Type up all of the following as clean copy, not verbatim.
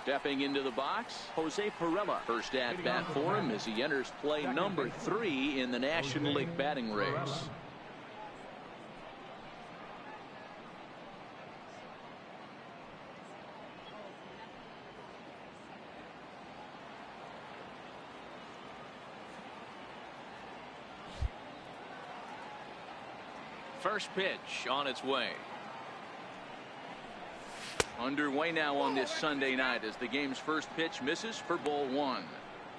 Stepping into the box, Jose Perella. First at bat for him as he enters play number 3 in the National League batting race. First pitch on its way. Underway now on this Sunday night as the game's first pitch misses for ball 1.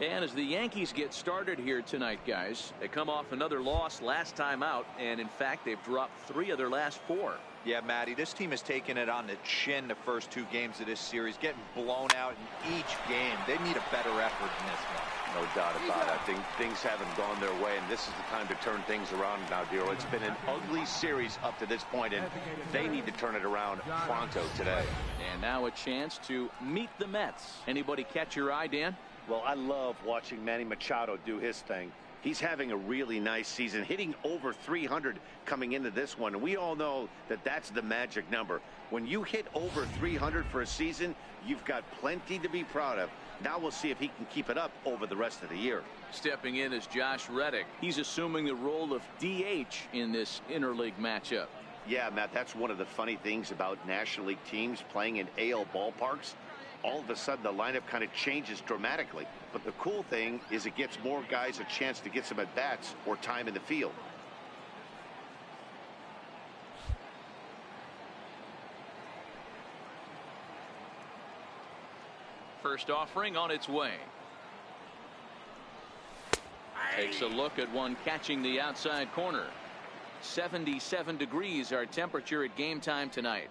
And as the Yankees get started here tonight, guys, they come off another loss last time out, and in fact they've dropped 3 of their last 4. Yeah, Matty, this team has taken it on the chin the first 2 games of this series, getting blown out in each game. They need a better effort in this one. No doubt about it. I think things haven't gone their way, and this is the time to turn things around now, Dero. It's been an ugly series up to this point, and they need to turn it around pronto today. And now a chance to meet the Mets. Anybody catch your eye, Dan? Well, I love watching Manny Machado do his thing. He's having a really nice season, hitting over 300 coming into this one. And we all know that that's the magic number. When you hit over 300 for a season, you've got plenty to be proud of. Now we'll see if he can keep it up over the rest of the year. Stepping in is Josh Reddick. He's assuming the role of DH in this interleague matchup. Yeah, Matt, that's one of the funny things about National League teams playing in AL ballparks. All of a sudden, the lineup kind of changes dramatically. But the cool thing is it gives more guys a chance to get some at-bats or time in the field. First offering on its way. Takes a look at one catching the outside corner. 77 degrees our temperature at game time tonight.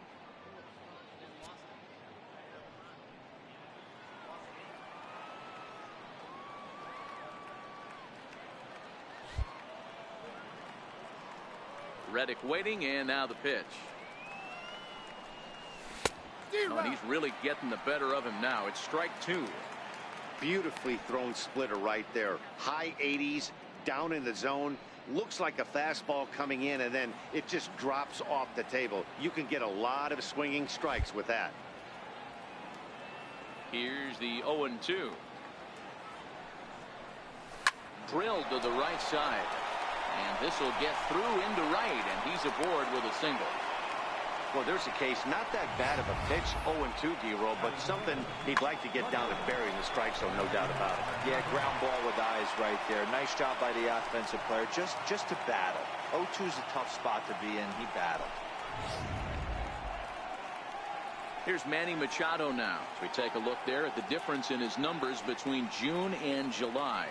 Reddick waiting, and now the pitch. Oh, and he's really getting the better of him now. It's strike 2. Beautifully thrown splitter right there. High 80s, down in the zone. Looks like a fastball coming in, and then it just drops off the table. You can get a lot of swinging strikes with that. Here's the 0-2. Drilled to the right side. And this will get through into right, and he's aboard with a single. Well, there's a case, not that bad of a pitch, 0-2, D-Roll, but something he'd like to get down to burying the strike zone, no doubt about it. Yeah, ground ball with eyes right there. Nice job by the offensive player, just to battle. 0-2 is a tough spot to be in. He battled. Here's Manny Machado now. We take a look there at the difference in his numbers between June and July.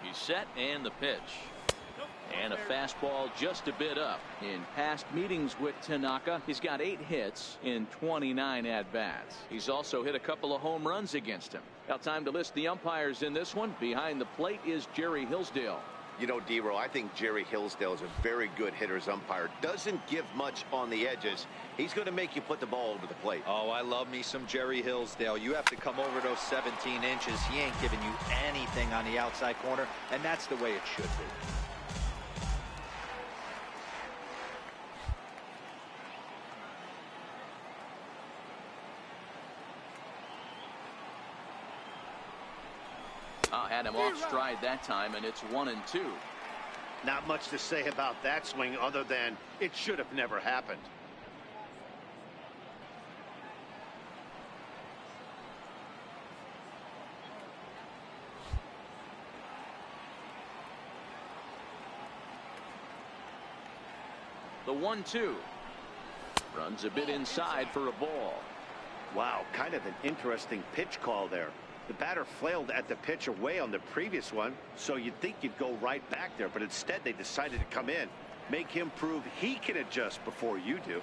He's set, and the pitch. And a fastball just a bit up. In past meetings with Tanaka, he's got 8 hits in 29 at-bats. He's also hit a couple of home runs against him. Now time to list the umpires in this one. Behind the plate is Jerry Hillsdale. You know, D-Roll, I think Jerry Hillsdale is a very good hitter's umpire. Doesn't give much on the edges. He's going to make you put the ball over the plate. Oh, I love me some Jerry Hillsdale. You have to come over those 17 inches. He ain't giving you anything on the outside corner, and that's the way it should be. Had him off stride that time, and it's 1-2. Not much to say about that swing other than it should have never happened. The 1-2 runs a bit inside for a ball. Wow, kind of an interesting pitch call there. The batter flailed at the pitch away on the previous one, so you'd think you'd go right back there, but instead they decided to come in. Make him prove he can adjust before you do.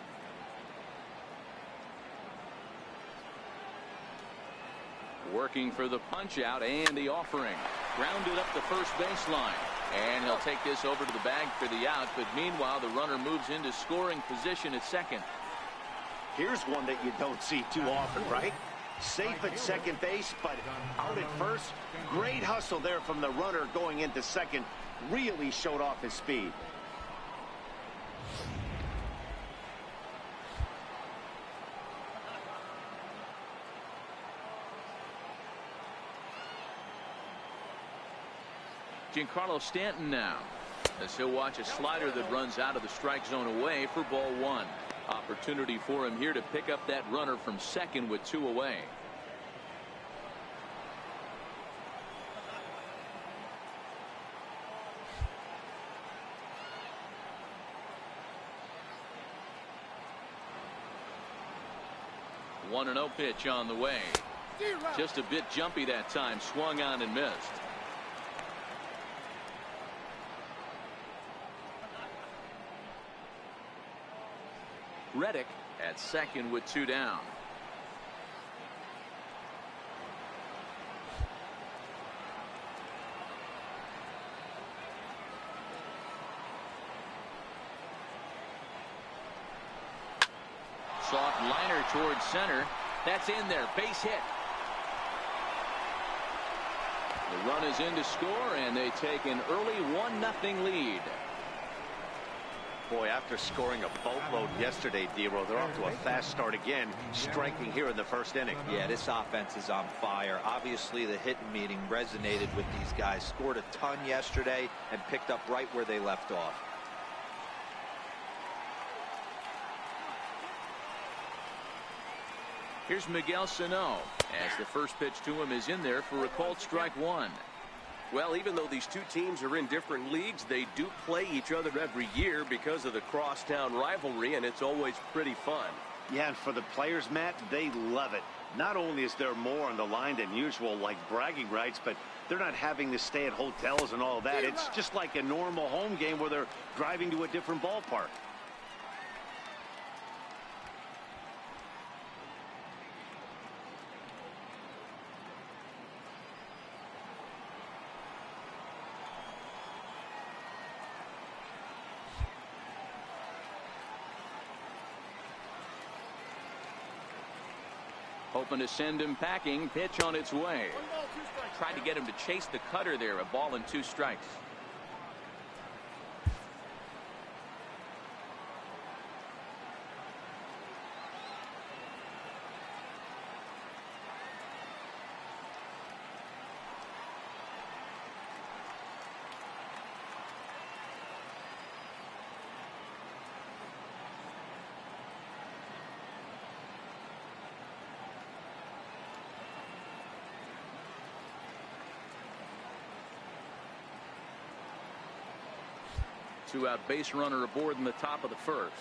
Working for the punch out and the offering. Grounded up the first baseline. And he'll take this over to the bag for the out, but meanwhile the runner moves into scoring position at second. Here's one that you don't see too often, right? Safe at second base, but out at first. Great hustle there from the runner going into second. Really showed off his speed. Giancarlo Stanton now, as he'll watch a slider that runs out of the strike zone away for ball one. Opportunity for him here to pick up that runner from second with 2 away. One and 0 pitch on the way. Just a bit jumpy that time. Swung on and missed. Reddick at second with 2 down. Soft liner towards center. That's in there. Base hit. The run is in to score, and they take an early 1-0 lead. Boy, after scoring a boatload yesterday, D-Row, they're off to a fast start again, striking here in the first inning. Yeah, this offense is on fire. Obviously, the hitting meeting resonated with these guys. Scored a ton yesterday and picked up right where they left off. Here's Miguel Sano, as the first pitch to him is in there for a called strike one. Well, even though these two teams are in different leagues, they do play each other every year because of the crosstown rivalry, and it's always pretty fun. Yeah, and for the players, Matt, they love it. Not only is there more on the line than usual, like bragging rights, but they're not having to stay at hotels and all that. It's just like a normal home game where they're driving to a different ballpark. Hoping to send him packing. Pitch on its way. Tried to get him to chase the cutter there. A ball and 2 strikes. Two-out base runner aboard in the top of the first.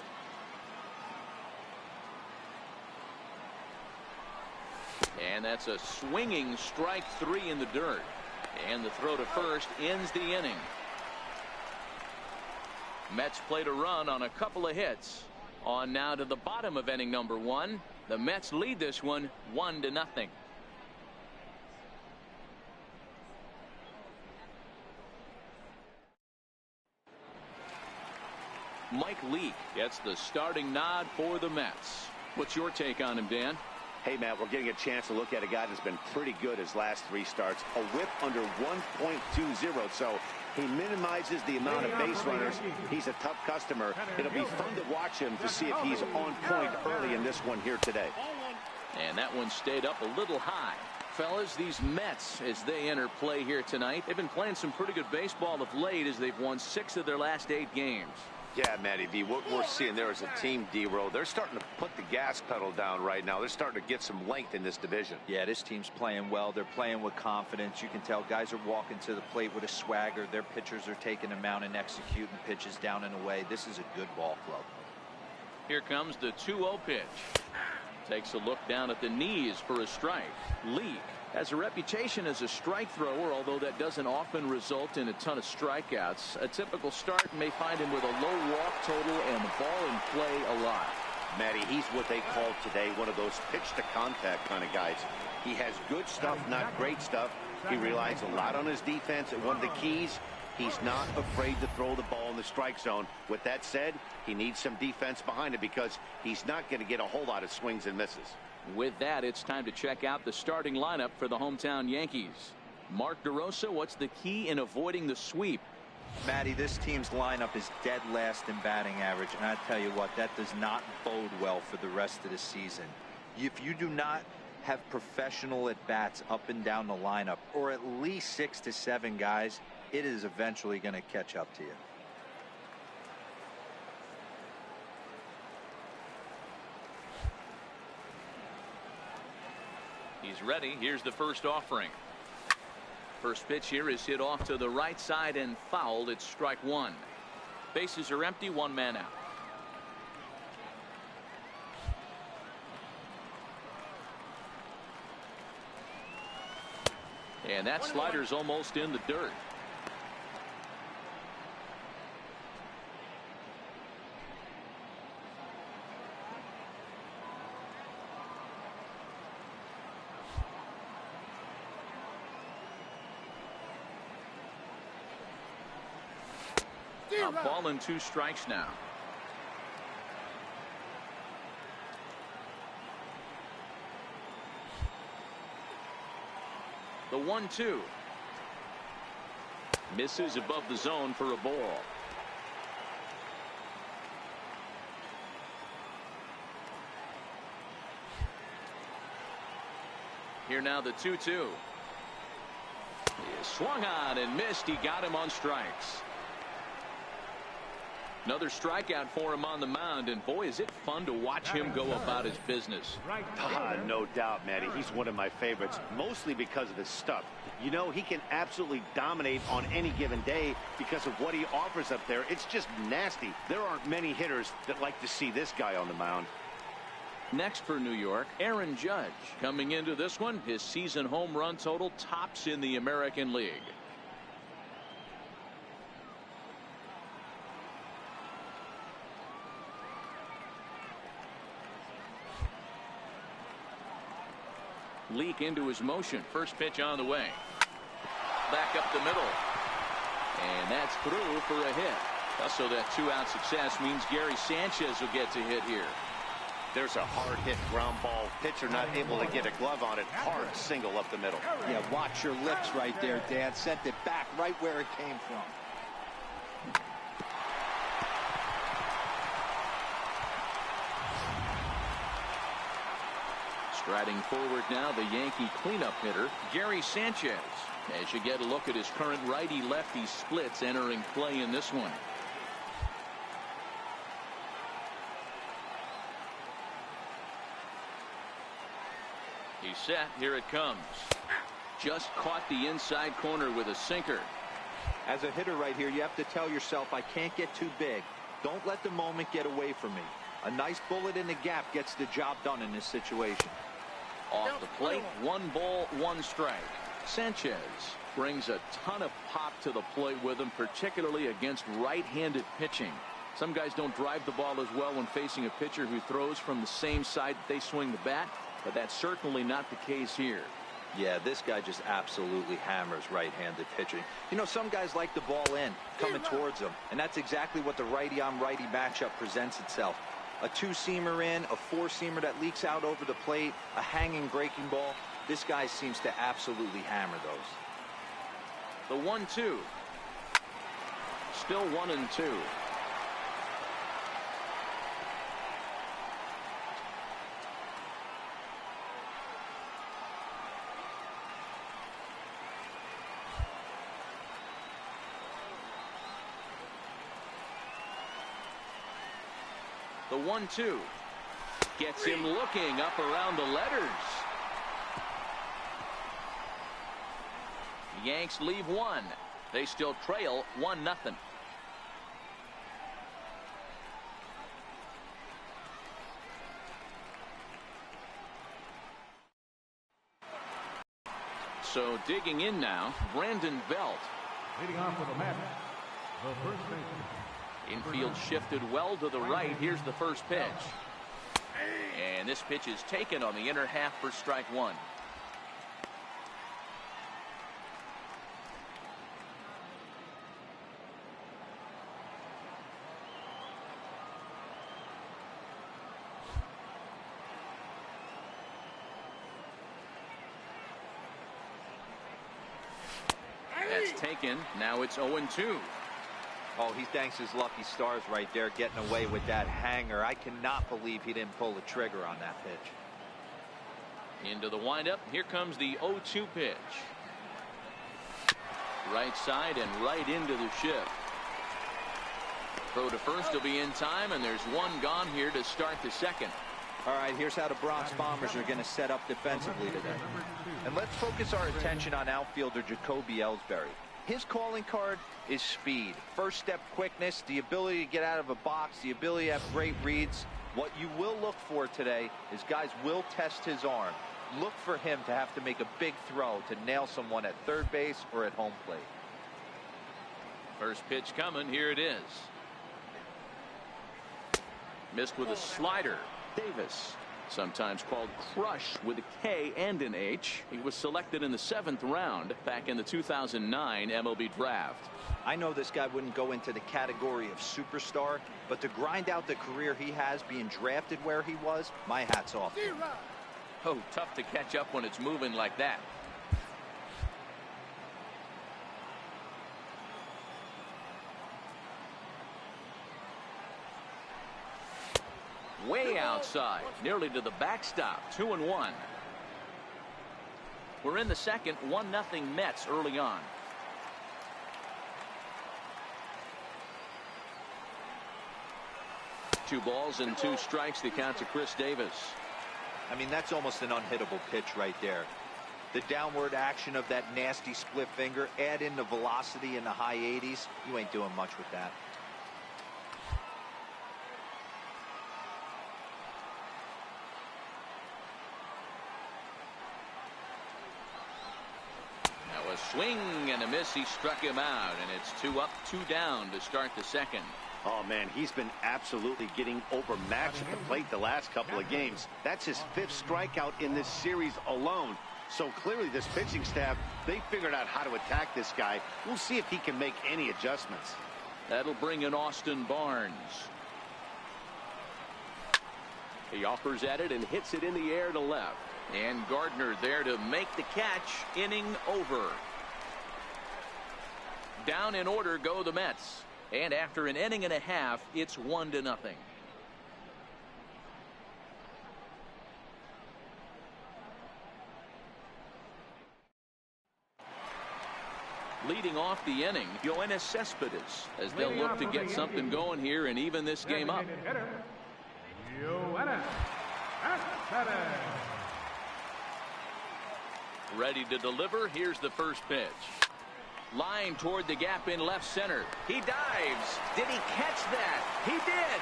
And that's a swinging strike 3 in the dirt. And the throw to first ends the inning. Mets played a run on a couple of hits. On now to the bottom of inning number 1. The Mets lead this one 1-0. Mike Leake gets the starting nod for the Mets. What's your take on him, Dan? Hey, Matt, we're getting a chance to look at a guy that's been pretty good his last 3 starts. A whip under 1.20, so he minimizes the amount of base runners. He's a tough customer. It'll be fun to watch him to see if he's on point early in this one here today. And that one stayed up a little high. Fellas, these Mets, as they enter play here tonight, they've been playing some pretty good baseball of late as they've won 6 of their last 8 games. Yeah, Matty V, what we're seeing there is a team, D-Row. They're starting to put the gas pedal down right now. They're starting to get some length in this division. Yeah, this team's playing well. They're playing with confidence. You can tell guys are walking to the plate with a swagger. Their pitchers are taking them out and executing pitches down and away. This is a good ball club. Here comes the 2-0 pitch. Takes a look down at the knees for a strike. Leake has a reputation as a strike thrower, although that doesn't often result in a ton of strikeouts. A typical start may find him with a low walk total and the ball in play a lot. Matty, he's what they call today one of those pitch-to-contact kind of guys. He has good stuff, not great stuff. He relies a lot on his defense, and one of the keys, He's not afraid to throw the ball in the strike zone. With that said, he needs some defense behind him because he's not going to get a whole lot of swings and misses. With that, it's time to check out the starting lineup for the hometown Yankees. Mark DeRosa, what's the key in avoiding the sweep? Matty, this team's lineup is dead last in batting average, and I tell you what, that does not bode well for the rest of the season. If you do not have professional at bats up and down the lineup, or at least 6 to 7 guys, it is eventually going to catch up to you. He's ready. Here's the first offering. First pitch here is hit off to the right side and fouled. It's strike one. Bases are empty, one man out. And that slider's almost in the dirt. A ball and 2 strikes now. The 1-2 misses above the zone for a ball. Here now the 2-2. He is swung on and missed. He got him on strikes. Another strikeout for him on the mound, and boy, is it fun to watch him go about his business. No doubt, Matty. He's one of my favorites, mostly because of his stuff. You know, he can absolutely dominate on any given day because of what he offers up there. It's just nasty. There aren't many hitters that like to see this guy on the mound. Next for New York, Aaron Judge. Coming into this one, his season home run total tops in the American League. Leak into his motion. First pitch on the way. Back up the middle. And that's through for a hit. So that 2-out success means Gary Sanchez will get to hit here. There's a hard hit ground ball. Pitcher not able to get a glove on it. Hard single up the middle. Yeah, watch your lips right there, Dan. Sent it back right where it came from. Striding forward now, the Yankee cleanup hitter, Gary Sanchez. As you get a look at his current righty-lefty splits entering play in this one. He's set. Here it comes. Just caught the inside corner with a sinker. As a hitter right here, you have to tell yourself, I can't get too big. Don't let the moment get away from me. A nice bullet in the gap gets the job done in this situation. Off the plate, 1 ball, 1 strike. Sanchez brings a ton of pop to the plate with him, particularly against right-handed pitching. Some guys don't drive the ball as well when facing a pitcher who throws from the same side that they swing the bat, but that's certainly not the case here. Yeah, this guy just absolutely hammers right-handed pitching. You know, some guys like the ball in, coming towards them, and that's exactly what the righty-on-righty matchup presents itself. A 2-seamer in, a 4-seamer that leaks out over the plate, a hanging breaking ball. This guy seems to absolutely hammer those. The 1-2. Still 1-2. The 1-2 gets him looking up around the letters. The Yanks leave 1. They still trail 1-0. So digging in now, Brandon Belt. Leading off for the Mets, the first baseman. Infield shifted well to the right. Here's the first pitch. And this pitch is taken on the inner half for strike 1. taken. Now it's 0-2. Oh, he thanks his lucky stars right there, getting away with that hanger. I cannot believe he didn't pull the trigger on that pitch. Into the windup. Here comes the 0-2 pitch. Right side and right into the shift. Throw to first will be in time, and there's one gone here to start the second. All right, here's how the Bronx Bombers are going to set up defensively today. And let's focus our attention on outfielder Jacoby Ellsbury. His calling card is speed. First step quickness, the ability to get out of a box, the ability to have great reads. What you will look for today is guys will test his arm. Look for him to have to make a big throw to nail someone at third base or at home plate. First pitch coming. Here it is. Missed with a slider. Davis, sometimes called Crush with a K and an H. He was selected in the 7th round back in the 2009 MLB draft. I know this guy wouldn't go into the category of superstar, but to grind out the career he has being drafted where he was, my hat's off to him. Oh, tough to catch up when it's moving like that. Way outside, nearly to the backstop. 2-1. We're in the second. 1-0 Mets early on. Two balls and 2 strikes. The count to Chris Davis. I mean, that's almost an unhittable pitch right there. The downward action of that nasty split finger, add in the velocity in the high 80s. You ain't doing much with that. Now a swing and a miss. He struck him out, and it's 2 up, 2 down to start the second. Oh, man, he's been absolutely getting overmatched at the plate the last couple of games. That's his 5th strikeout in this series alone. So clearly this pitching staff, they figured out how to attack this guy. We'll see if he can make any adjustments. That'll bring in Austin Barnes. He offers at it and hits it in the air to left. And Gardner there to make the catch. Inning over. Down in order go the Mets. And after an inning and a half, it's 1-0. Leading off the inning, Yoenis Cespedes, as they'll look to get something going here and even this game up. Ready to deliver. Here's the first pitch. Line toward the gap in left center. He dives. Did he catch that? He did.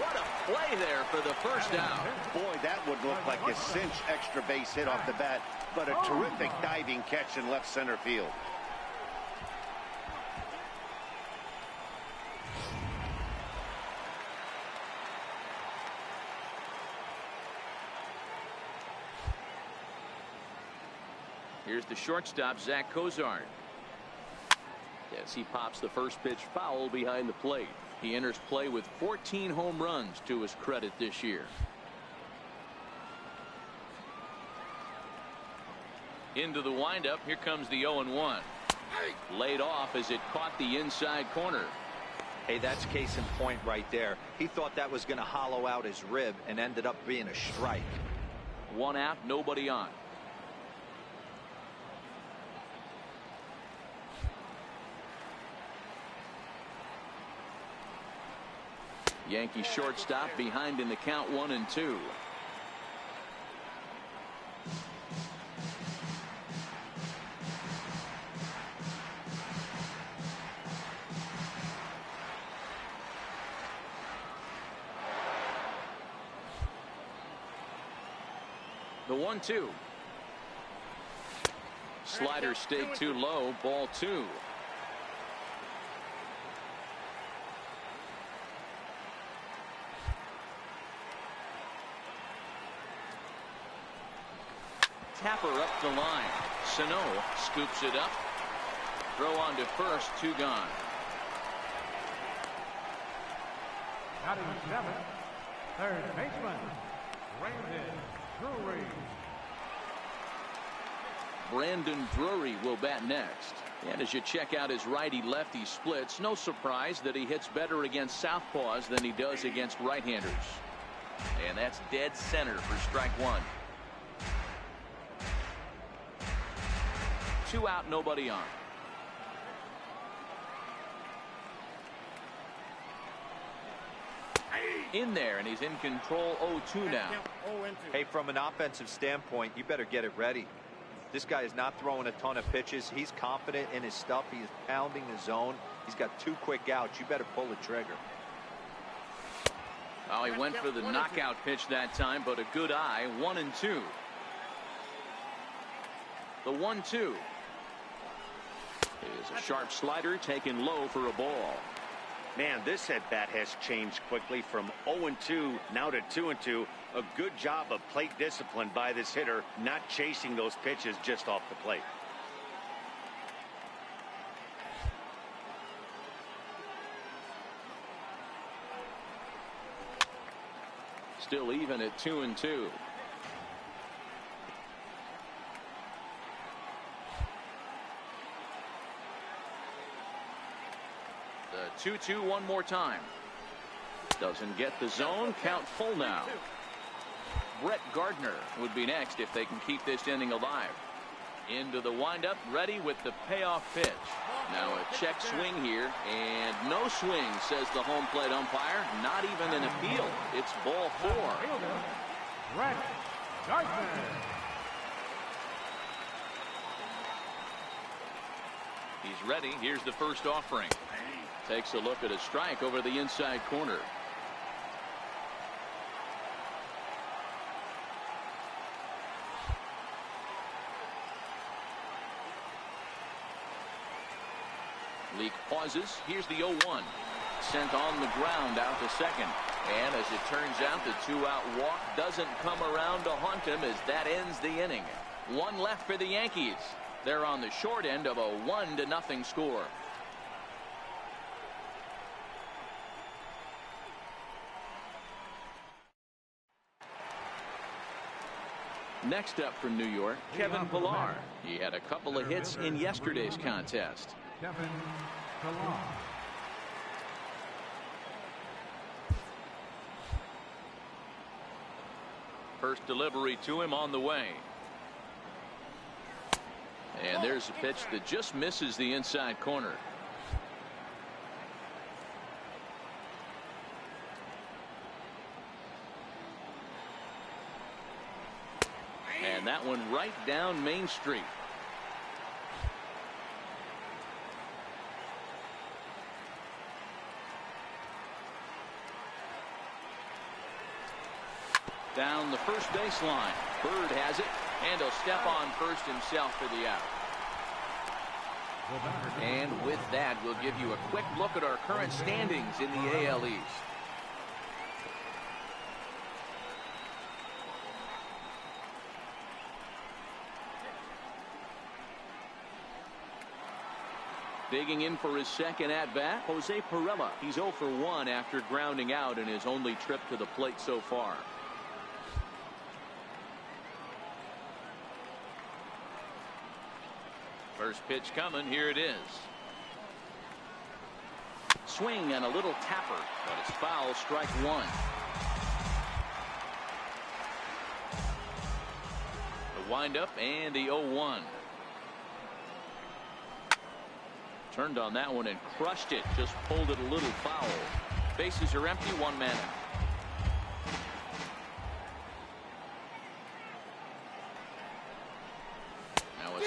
What a play there for the first out. Boy, that would look like a cinch extra base hit off the bat, but a terrific diving catch in left center field. Here's the shortstop, Zach Cozart. As he pops the first pitch foul behind the plate. He enters play with 14 home runs to his credit this year. Into the windup. Here comes the 0-1. Laid off as it caught the inside corner. Hey, that's case in point right there. He thought that was going to hollow out his rib and ended up being a strike. 1 out, nobody on. Yankee shortstop behind in the count 1-2. The 1-2. Slider stayed too low. Ball 2. Tapper up the line. Sano scoops it up. Throw on to first. 2 gone. Batting 7th, third baseman, Brandon Drury. Brandon Drury will bat next. And as you check out his righty-lefty splits, no surprise that he hits better against southpaws than he does against right-handers. And that's dead center for strike one. 2 out, nobody on. In there, and he's in control. 0-2 now. Hey, from an offensive standpoint, you better get it ready. This guy is not throwing a ton of pitches. He's confident in his stuff. He's pounding the zone. He's got 2 quick outs. You better pull the trigger. Oh, he went for the knockout pitch that time, but a good eye. 1-2. The 1-2 is a sharp slider taken low for a ball. Man, this at bat has changed quickly from 0-2 now to 2-2. A good job of plate discipline by this hitter, not chasing those pitches just off the plate. Still even at 2-2. The 2-2 one more time. Doesn't get the zone. Count full now. Brett Gardner would be next if they can keep this inning alive. Into the windup, ready with the payoff pitch. Now a check swing here, and no swing, says the home plate umpire. Not even an appeal. It's ball 4. Brett Gardner. He's ready. Here's the first offering. Takes a look at a strike over the inside corner. Leak pauses. Here's the 0-1. Sent on the ground out to second. And as it turns out, the 2-out walk doesn't come around to haunt him as that ends the inning. 1 left for the Yankees. They're on the short end of a 1-0 score. Next up from New York, Kevin Pillar. He had a couple of hits in yesterday's contest. Kevin Pillar. First delivery to him on the way. And there's a pitch that just misses the inside corner. And that one right down Main Street. Down the first baseline. Bird has it, and he'll step on first himself for the out. And with that, we'll give you a quick look at our current standings in the AL East. Digging in for his second at-bat, Jose Pirela. He's 0 for 1 after grounding out in his only trip to the plate so far. First pitch coming. Here it is. Swing and a little tapper, but it's foul. Strike 1. The windup and the 0-1. Turned on that one and crushed it. Just pulled it a little foul. Bases are empty. 1 man out.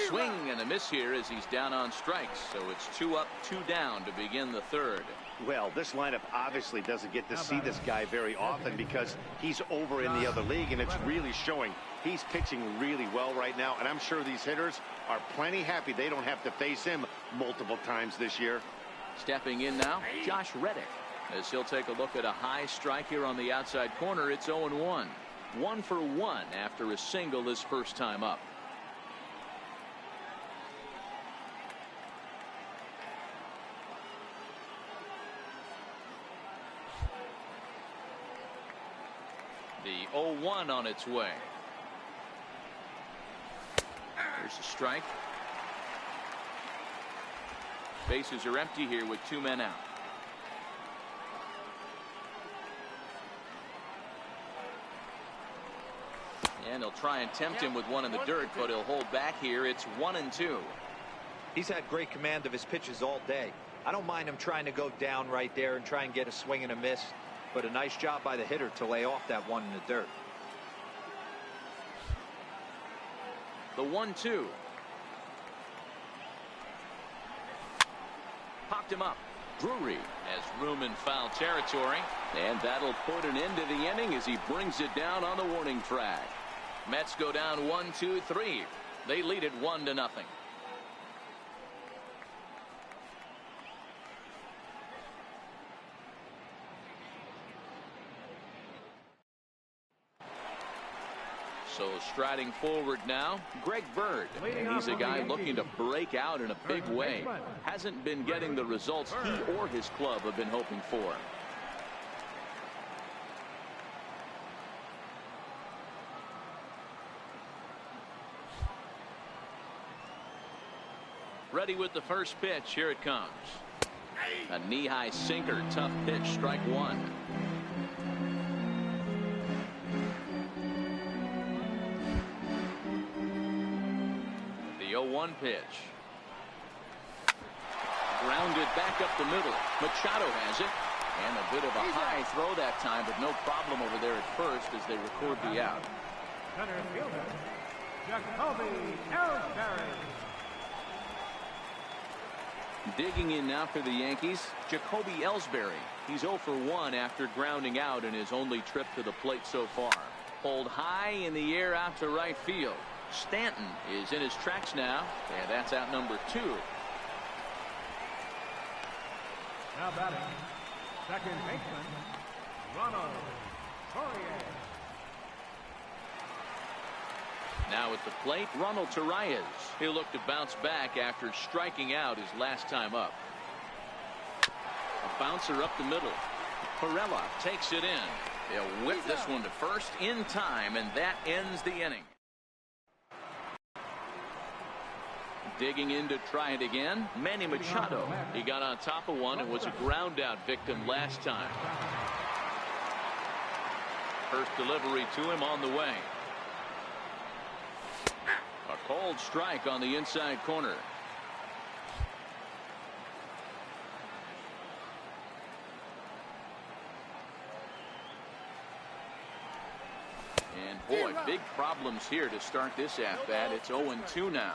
Swing and a miss here as he's down on strikes. So it's 2 up, 2 down to begin the third. Well, this lineup obviously doesn't get to see this guy very often because he's over in the other league, and it's really showing. He's pitching really well right now, and I'm sure these hitters are plenty happy they don't have to face him multiple times this year. Stepping in now, Josh Reddick, as he'll take a look at a high strike here on the outside corner. It's 0-1. 1 for 1 after a single his first time up. The 0-1 on its way. There's a strike. Bases are empty here with 2 men out. And they'll try and tempt him with one in the dirt, but he'll hold back here. It's 1-2. He's had great command of his pitches all day. I don't mind him trying to go down right there and try and get a swing and a miss, but a nice job by the hitter to lay off that one in the dirt. The 1-2. Popped him up. Drury has room in foul territory, and that'll put an end to the inning as he brings it down on the warning track. Mets go down 1-2-3. They lead it 1-0. So striding forward now, Greg Bird. He's a guy looking to break out in a big way. Hasn't been getting the results he or his club have been hoping for. Ready with the first pitch. Here it comes. A knee-high sinker. Tough pitch. Strike one. The 0-1 pitch. Grounded back up the middle. Machado has it. And a bit of a high throw that time, but no problem over there at first as they record the out. Center fielder, Jacoby Ellsbury. Digging in now for the Yankees, Jacoby Ellsbury. He's 0 for 1 after grounding out in his only trip to the plate so far. Pulled high in the air out to right field. Stanton is in his tracks now, and that's out number 2. Now batting, second baseman, Ronald Torres. Now at the plate, Ronald Torres. He'll look to bounce back after striking out his last time up. A bouncer up the middle. Perella takes it in. They'll whip this one to first in time, and that ends the inning. Digging in to try it again, Manny Machado. He got on top of one and was a ground out victim last time. First delivery to him on the way. A cold strike on the inside corner. And boy, big problems here to start this at bat. It's 0-2 now.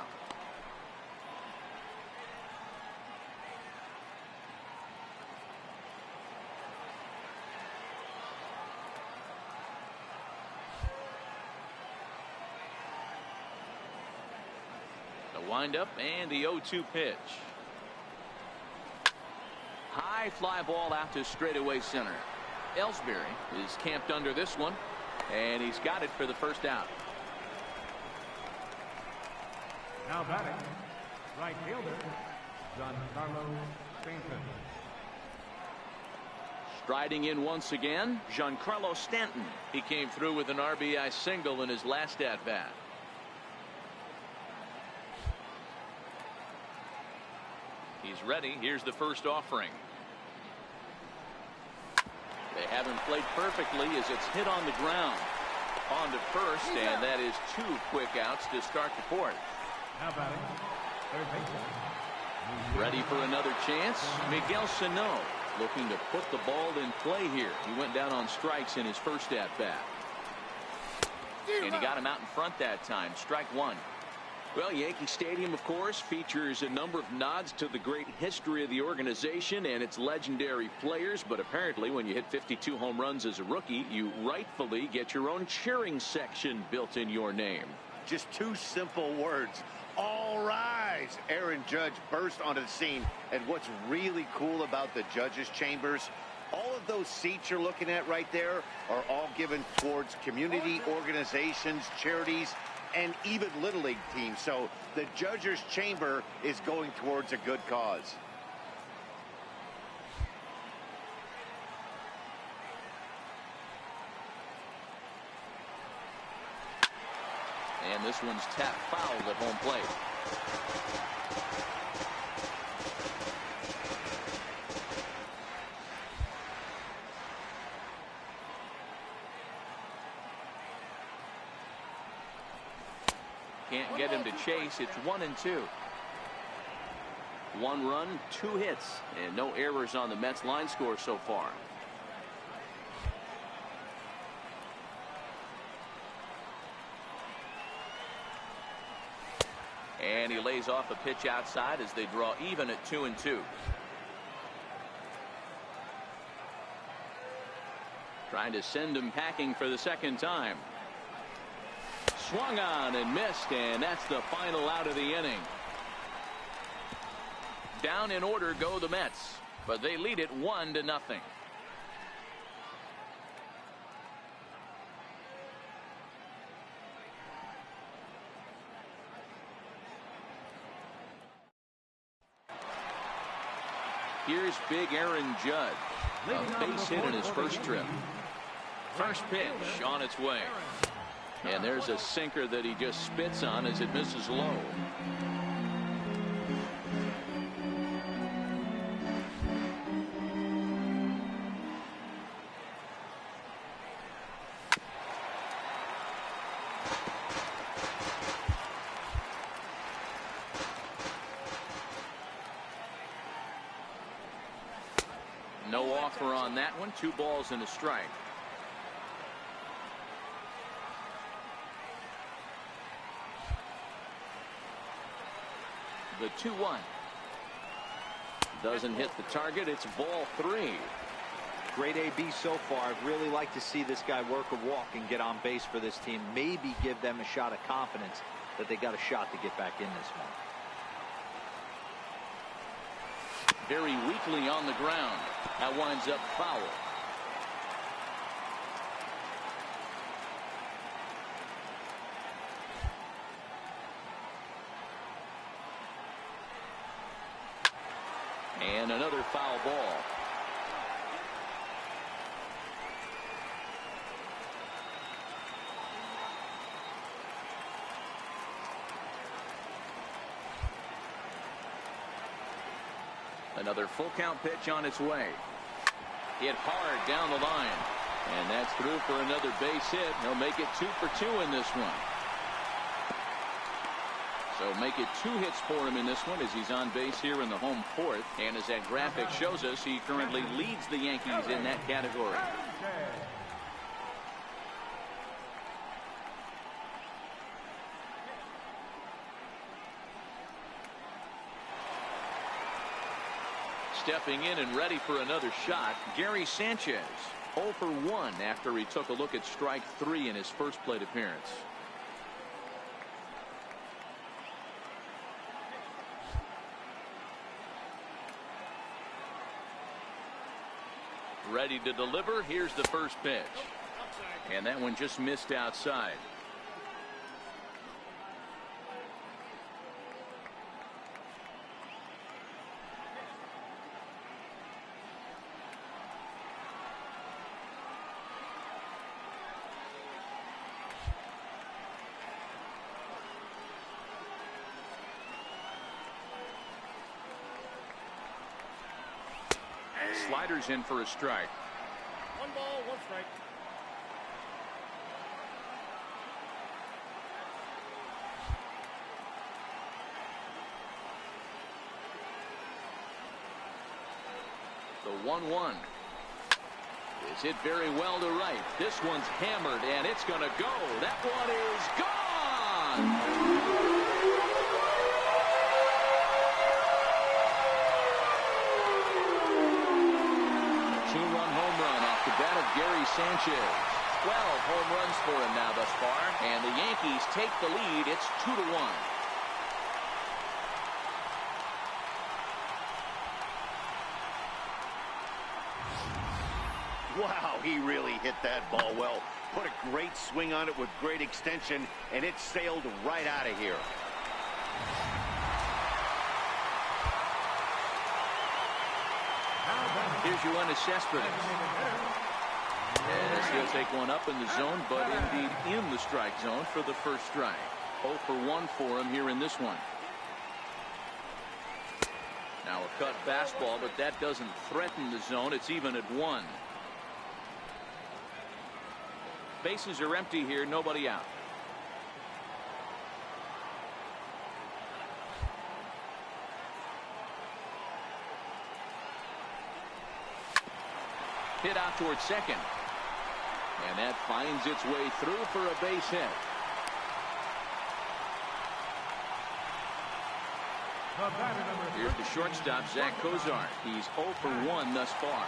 Windup and the 0-2 pitch. High fly ball out to straightaway center. Ellsbury is camped under this one, and he's got it for the first out. Now batting, right fielder, Giancarlo Stanton. Striding in once again, Giancarlo Stanton. He came through with an RBI single in his last at bat. He's ready. Here's the first offering. They haven't played perfectly as it's hit on the ground. On to first, and that is 2 quick outs to start the fourth. Now batting, third baseman. Ready for another chance. Miguel Sano looking to put the ball in play here. He went down on strikes in his first at bat. And he got him out in front that time. Strike one. Well, Yankee Stadium, of course, features a number of nods to the great history of the organization and its legendary players. But apparently, when you hit 52 home runs as a rookie, you rightfully get your own cheering section built in your name. Just 2 simple words. All rise. Aaron Judge burst onto the scene. And what's really cool about the judges' chambers, all of those seats you're looking at right there are all given towards community organizations, charities, and even Little League teams. So the judges' chamber is going towards a good cause. And this one's tapped foul at home plate. Can't get him to chase. It's 1-2. 1 run, 2 hits, and no errors on the Mets line score so far. And he lays off a pitch outside as they draw even at 2-2. Trying to send him packing for the second time. Swung on and missed, and that's the final out of the inning. Down in order go the Mets, but they lead it 1-0. Here's big Aaron Judd. A base hit in his first trip. First pitch on its way. And there's a sinker that he just spits on as it misses low. No offer on that one. 2 balls and a strike. The 2-1. Doesn't hit the target. It's ball 3. Great AB so far. I'd really like to see this guy work a walk and get on base for this team. Maybe give them a shot of confidence that they got a shot to get back in this one. Very weakly on the ground. That winds up foul. And another foul ball. Another full count pitch on its way. Hit hard down the line. And that's through for another base hit. He'll make it 2 for 2 in this one. So make it 2 hits for him in this one as he's on base here in the home 4th. And as that graphic shows us, he currently leads the Yankees in that category. Stepping in and ready for another shot, Gary Sanchez. 0 for 1 after he took a look at strike 3 in his first plate appearance. Ready to deliver. Here's the first pitch. And that one just missed outside. Sliders in for a strike. 1 ball, 1 strike. The 1-1 is hit very well to right. This one's hammered and it's going to go. That one is gone. Gary Sanchez. 12 home runs for him now thus far, and the Yankees take the lead. It's 2-1. Wow, he really hit that ball well. Put a great swing on it with great extension, and it sailed right out of here. Here's Yoenis Cespedes. As he'll take one up in the zone, but indeed in the strike zone for the first strike. 0 for 1 for him here in this one. Now a cut fastball, but that doesn't threaten the zone. It's even at 1. Bases are empty here, nobody out. Hit out towards second. And that finds its way through for a base hit. Here's the shortstop, Zach Kozar. He's 0 for 1 thus far.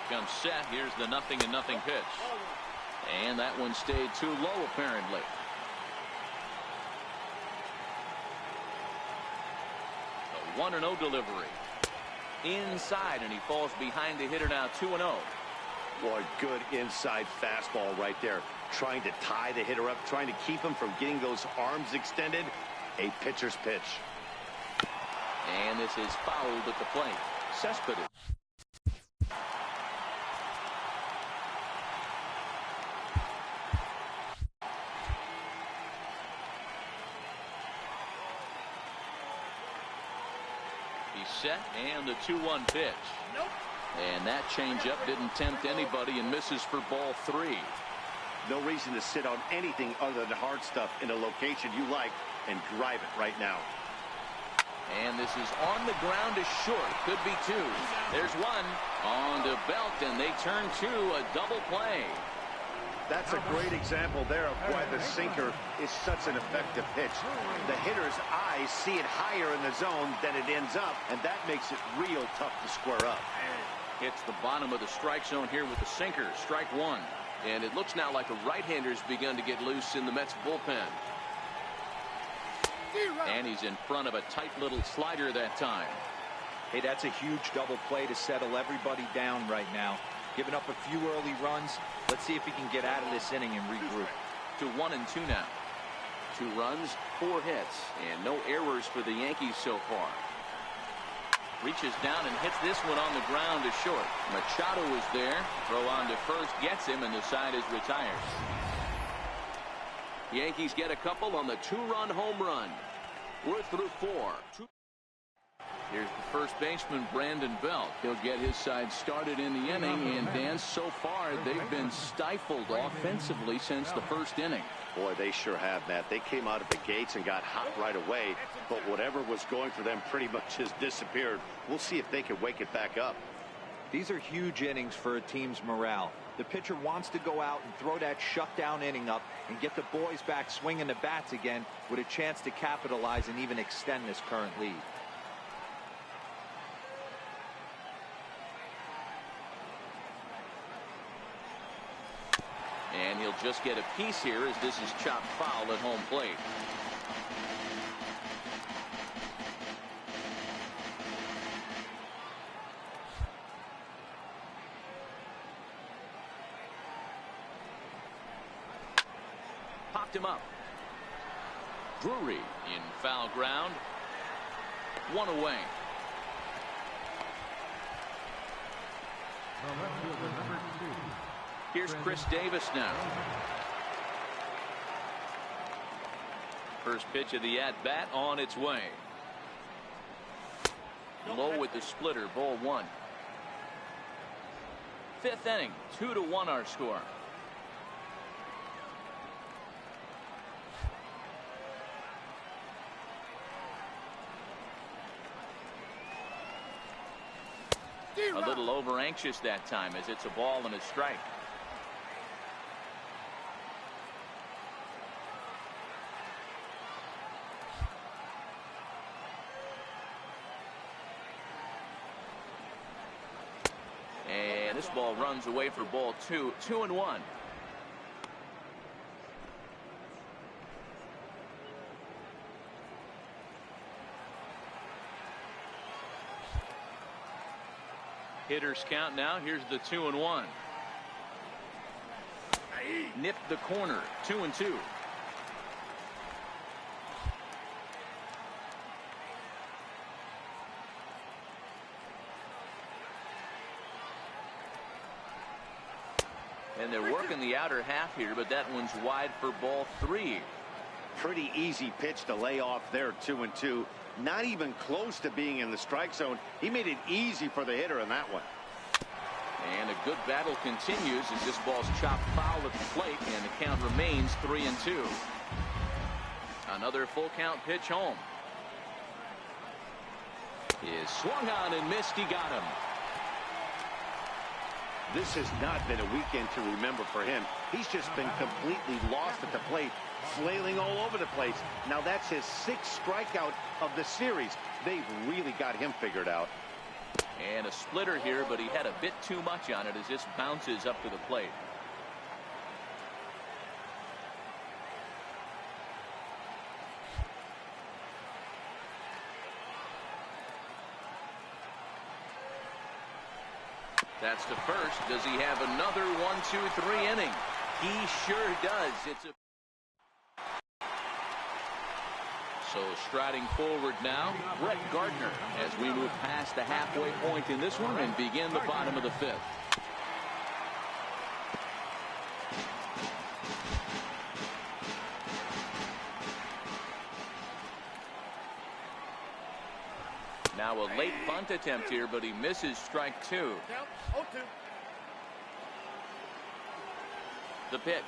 Here comes set. Here's the 0-0 pitch. And that one stayed too low, apparently. A 1-0 delivery. Inside, and he falls behind the hitter now, 2-0. Boy, good inside fastball right there. Trying to tie the hitter up, trying to keep him from getting those arms extended. A pitcher's pitch. And this is fouled at the plate. Cespedes. He's set, and the 2-1 pitch. Nope. And that changeup didn't tempt anybody and misses for ball 3. No reason to sit on anything other than hard stuff in a location you like and drive it right now. And this is on the ground to short. Could be 2. There's 1 on to Belt, and they turn to a double play. That's a great example there of why the sinker is such an effective pitch. The hitter's eyes see it higher in the zone than it ends up, and that makes it real tough to square up. Hits the bottom of the strike zone here with the sinker. Strike 1. And it looks now like a right-hander's begun to get loose in the Mets bullpen. And he's in front of a tight little slider that time. Hey, that's a huge double play to settle everybody down right now. Giving up a few early runs. Let's see if he can get out of this inning and regroup. To 1-2 now. 2 runs, 4 hits, and no errors for the Yankees so far. Reaches down and hits this one on the ground to short. Machado is there. Throw on to first, gets him, and the side is retired. Yankees get a couple on the 2-run home run. We're through 4. Here's the first baseman, Brandon Belt. He'll get his side started in the inning, and Dan, so far they've been stifled offensively since the first inning. Boy, they sure have, Matt. They came out of the gates and got hot right away, but whatever was going for them pretty much has disappeared. We'll see if they can wake it back up. These are huge innings for a team's morale. The pitcher wants to go out and throw that shutdown inning up and get the boys back swinging the bats again with a chance to capitalize and even extend this current lead. And he'll just get a piece here as this is chopped foul at home plate. Popped him up. Drury in foul ground. 1 away. Here's Chris Davis now. First pitch of the at-bat on its way. Low with the splitter, ball 1. 5th inning, 2-1 our score. A little over anxious that time as it's a ball and a strike. And this ball runs away for ball 2. 2-1. Hitters count now. Here's the 2-1. Nipped the corner. 2-2. And they're working the outer half here, but that one's wide for ball 3. Pretty easy pitch to lay off there, 2-2. Not even close to being in the strike zone. He made it easy for the hitter in that one. And a good battle continues as this ball's chopped foul at the plate, and the count remains 3-2. Another full count pitch home. Is swung on and missed. He got him. This has not been a weekend to remember for him. He's just been completely lost at the plate, flailing all over the place. Now that's his 6th strikeout of the series. They've really got him figured out. And a splitter here, but he had a bit too much on it as this bounces up to the plate. That's to first. Does he have another 1-2-3 inning? He sure does. It's a So striding forward now, Brett Gardner, as we move past the halfway point in this one and begin the bottom of the 5th. Now a late bunt attempt here, but he misses strike 2. The pitch.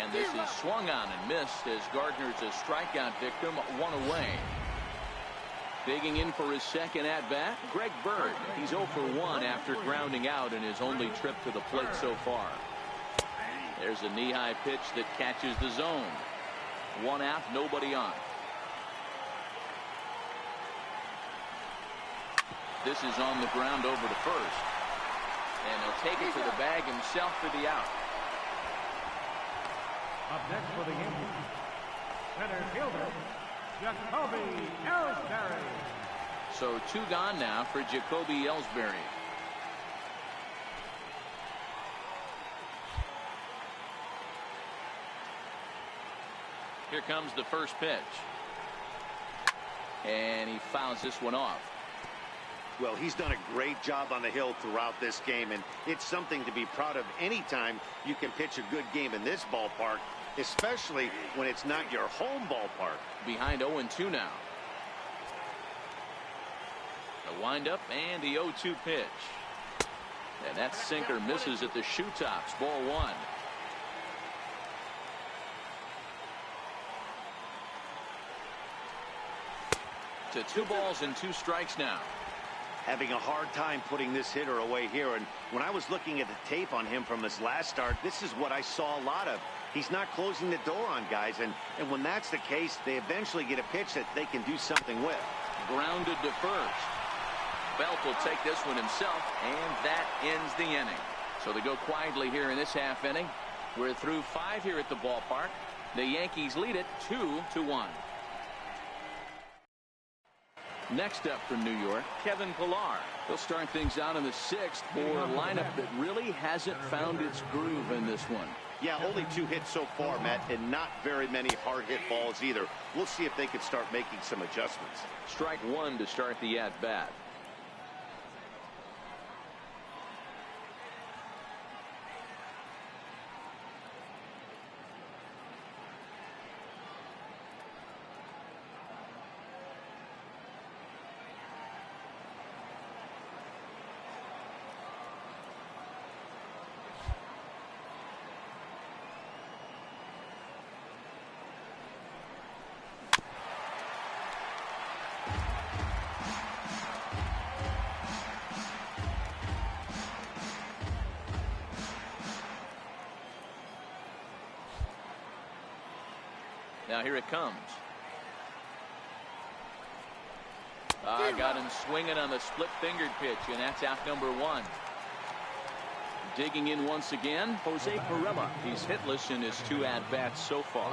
And this is swung on and missed as Gardner's a strikeout victim, 1 away. Digging in for his 2nd at-bat, Greg Bird. He's 0 for 1 after grounding out in his only trip to the plate so far. There's a knee-high pitch that catches the zone. 1 out, nobody on. This is on the ground over to first. And he'll take it to the bag himself for the out. Up next for the Yankees, center fielder, Jacoby Ellsbury. So 2 gone now for Jacoby Ellsbury. Here comes the first pitch. And he fouls this one off. Well, he's done a great job on the hill throughout this game, and it's something to be proud of anytime you can pitch a good game in this ballpark, especially when it's not your home ballpark. Behind 0-2 now. The windup and the 0-2 pitch. And that sinker misses at the shoe tops. Ball 1. To 2 balls and 2 strikes now. Having a hard time putting this hitter away here, and when I was looking at the tape on him from his last start, this is what I saw a lot of. He's not closing the door on guys, and when that's the case, they eventually get a pitch that they can do something with. Grounded to first. Belt will take this one himself, and that ends the inning. So they go quietly here in this half inning. We're through 5 here at the ballpark. The Yankees lead it 2-1. Next up from New York, Kevin Pillar. He'll start things out in the 6th for a lineup that really hasn't found its groove in this one. Yeah, only 2 hits so far, Matt, and not very many hard hit balls either. We'll see if they can start making some adjustments. Strike 1 to start the at-bat. Now here it comes. Got him swinging on the split-fingered pitch, and that's out number 1. Digging in once again, Jose Pirela. He's hitless in his 2 at-bats so far.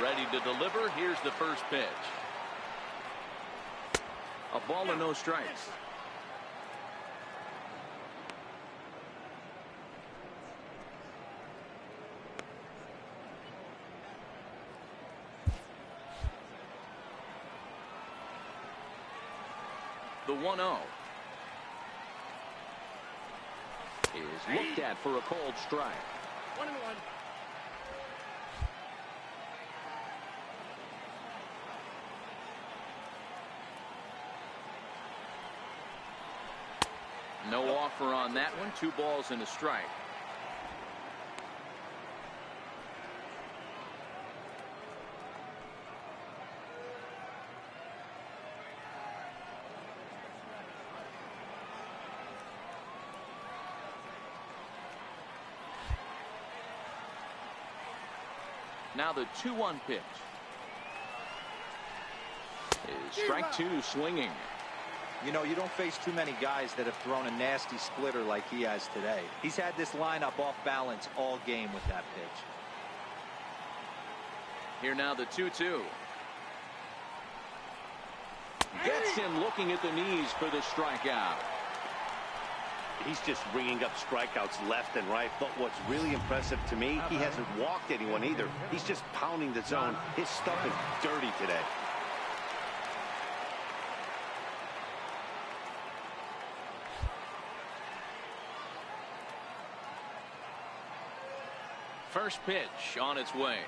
Ready to deliver. Here's the first pitch. A ball and no strikes. The 1-0. is looked at for a cold strike. 1-1. No offer on that one. 2 balls and a strike. Now the 2-1 pitch. Is strike 2 swinging. You know, you don't face too many guys that have thrown a nasty splitter like he has today. He's had this lineup off balance all game with that pitch. Here now the 2-2. Gets him looking at the knees for the strikeout. He's just ringing up strikeouts left and right. But what's really impressive to me, he hasn't walked anyone either. He's just pounding the zone. His stuff is dirty today. First pitch on its way.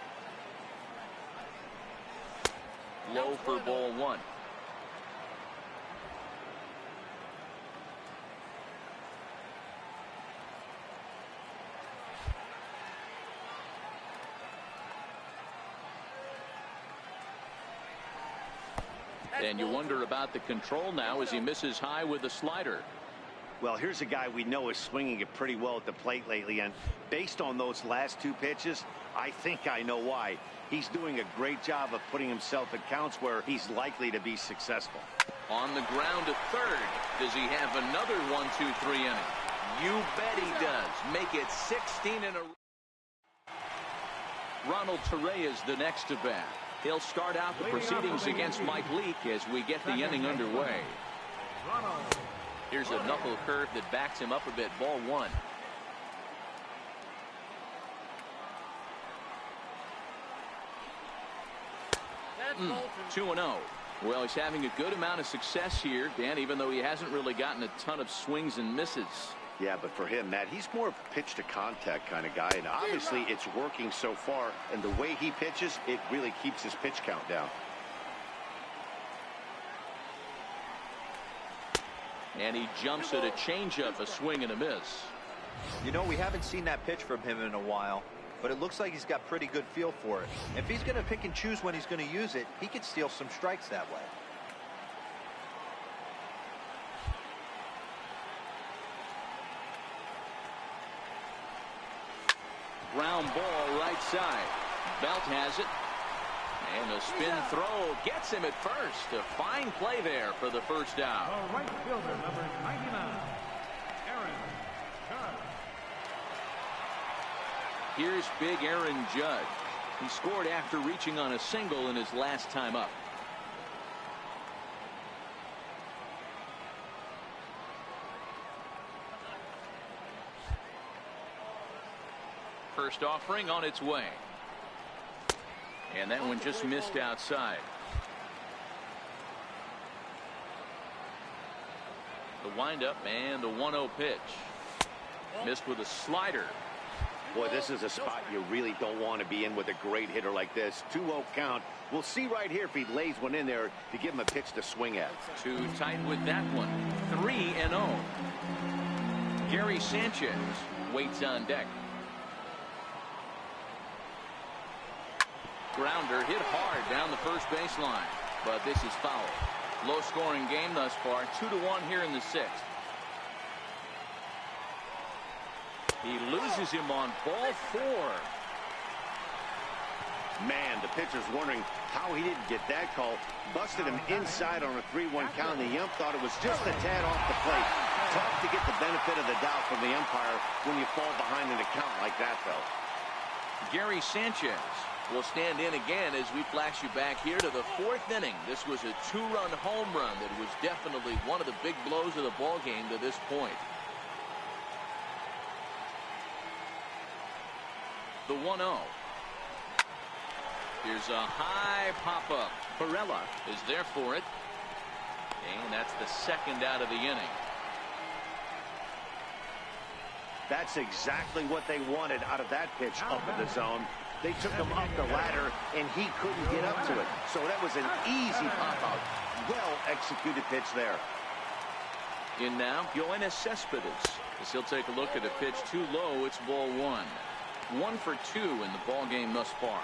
Low for ball 1. And you wonder about the control now as he misses high with the slider. Well, here's a guy we know is swinging it pretty well at the plate lately, and based on those last 2 pitches, I think I know why. He's doing a great job of putting himself at counts where he's likely to be successful. On the ground at third. Does he have another 1-2-3 inning? You bet he does. Make it 16 in a row. Ronald Torre is the next to bat. He'll start out the proceedings against Mike Leake as we get the inning underway. Here's a knuckle curve that backs him up a bit. Ball 1. 2-0. Well, he's having a good amount of success here, Dan, even though he hasn't really gotten a ton of swings and misses. Yeah, but for him, Matt, he's more of a pitch to contact kind of guy, and obviously it's working so far, and the way he pitches, it really keeps his pitch count down. And he jumps at a changeup, a swing and a miss. You know, we haven't seen that pitch from him in a while, but it looks like he's got pretty good feel for it. If he's going to pick and choose when he's going to use it, he could steal some strikes that way. Ground ball right side. Belt has it. And a spin throw gets him at first. A fine play there for the first out. The right fielder, number 99, Aaron Judge. Here's big Aaron Judge. He scored after reaching on a single in his last time up. First offering on its way. And that one just missed outside. The windup and the 1-0 pitch. Missed with a slider. Boy, this is a spot you really don't want to be in with a great hitter like this. 2-0 count. We'll see right here if he lays one in there to give him a pitch to swing at. Too tight with that one. 3-0. Gary Sanchez waits on deck. Grounder hit hard down the first baseline, but this is foul. Low scoring game thus far. 2-1 here in the 6th. He loses him on ball 4. Man, the pitcher's wondering how he didn't get that call. Busted him inside on a 3-1 count. The ump thought it was just a tad off the plate. Tough to get the benefit of the doubt from the umpire when you fall behind in a count like that, though. Gary Sanchez will stand in again as we flash you back here to the 4th inning. This was a 2-run home run that was definitely one of the big blows of the ball game to this point. The 1-0. Here's a high pop-up. Perella is there for it. And that's the 2nd out of the inning. That's exactly what they wanted out of that pitch up in the zone. They took him up the ladder, and he couldn't get up to it. So that was an easy pop-out. Well-executed pitch there. In now, Yoenis Cespedes, as he'll take a look at a pitch too low. It's ball one. 1 for 2 in the ball game thus far.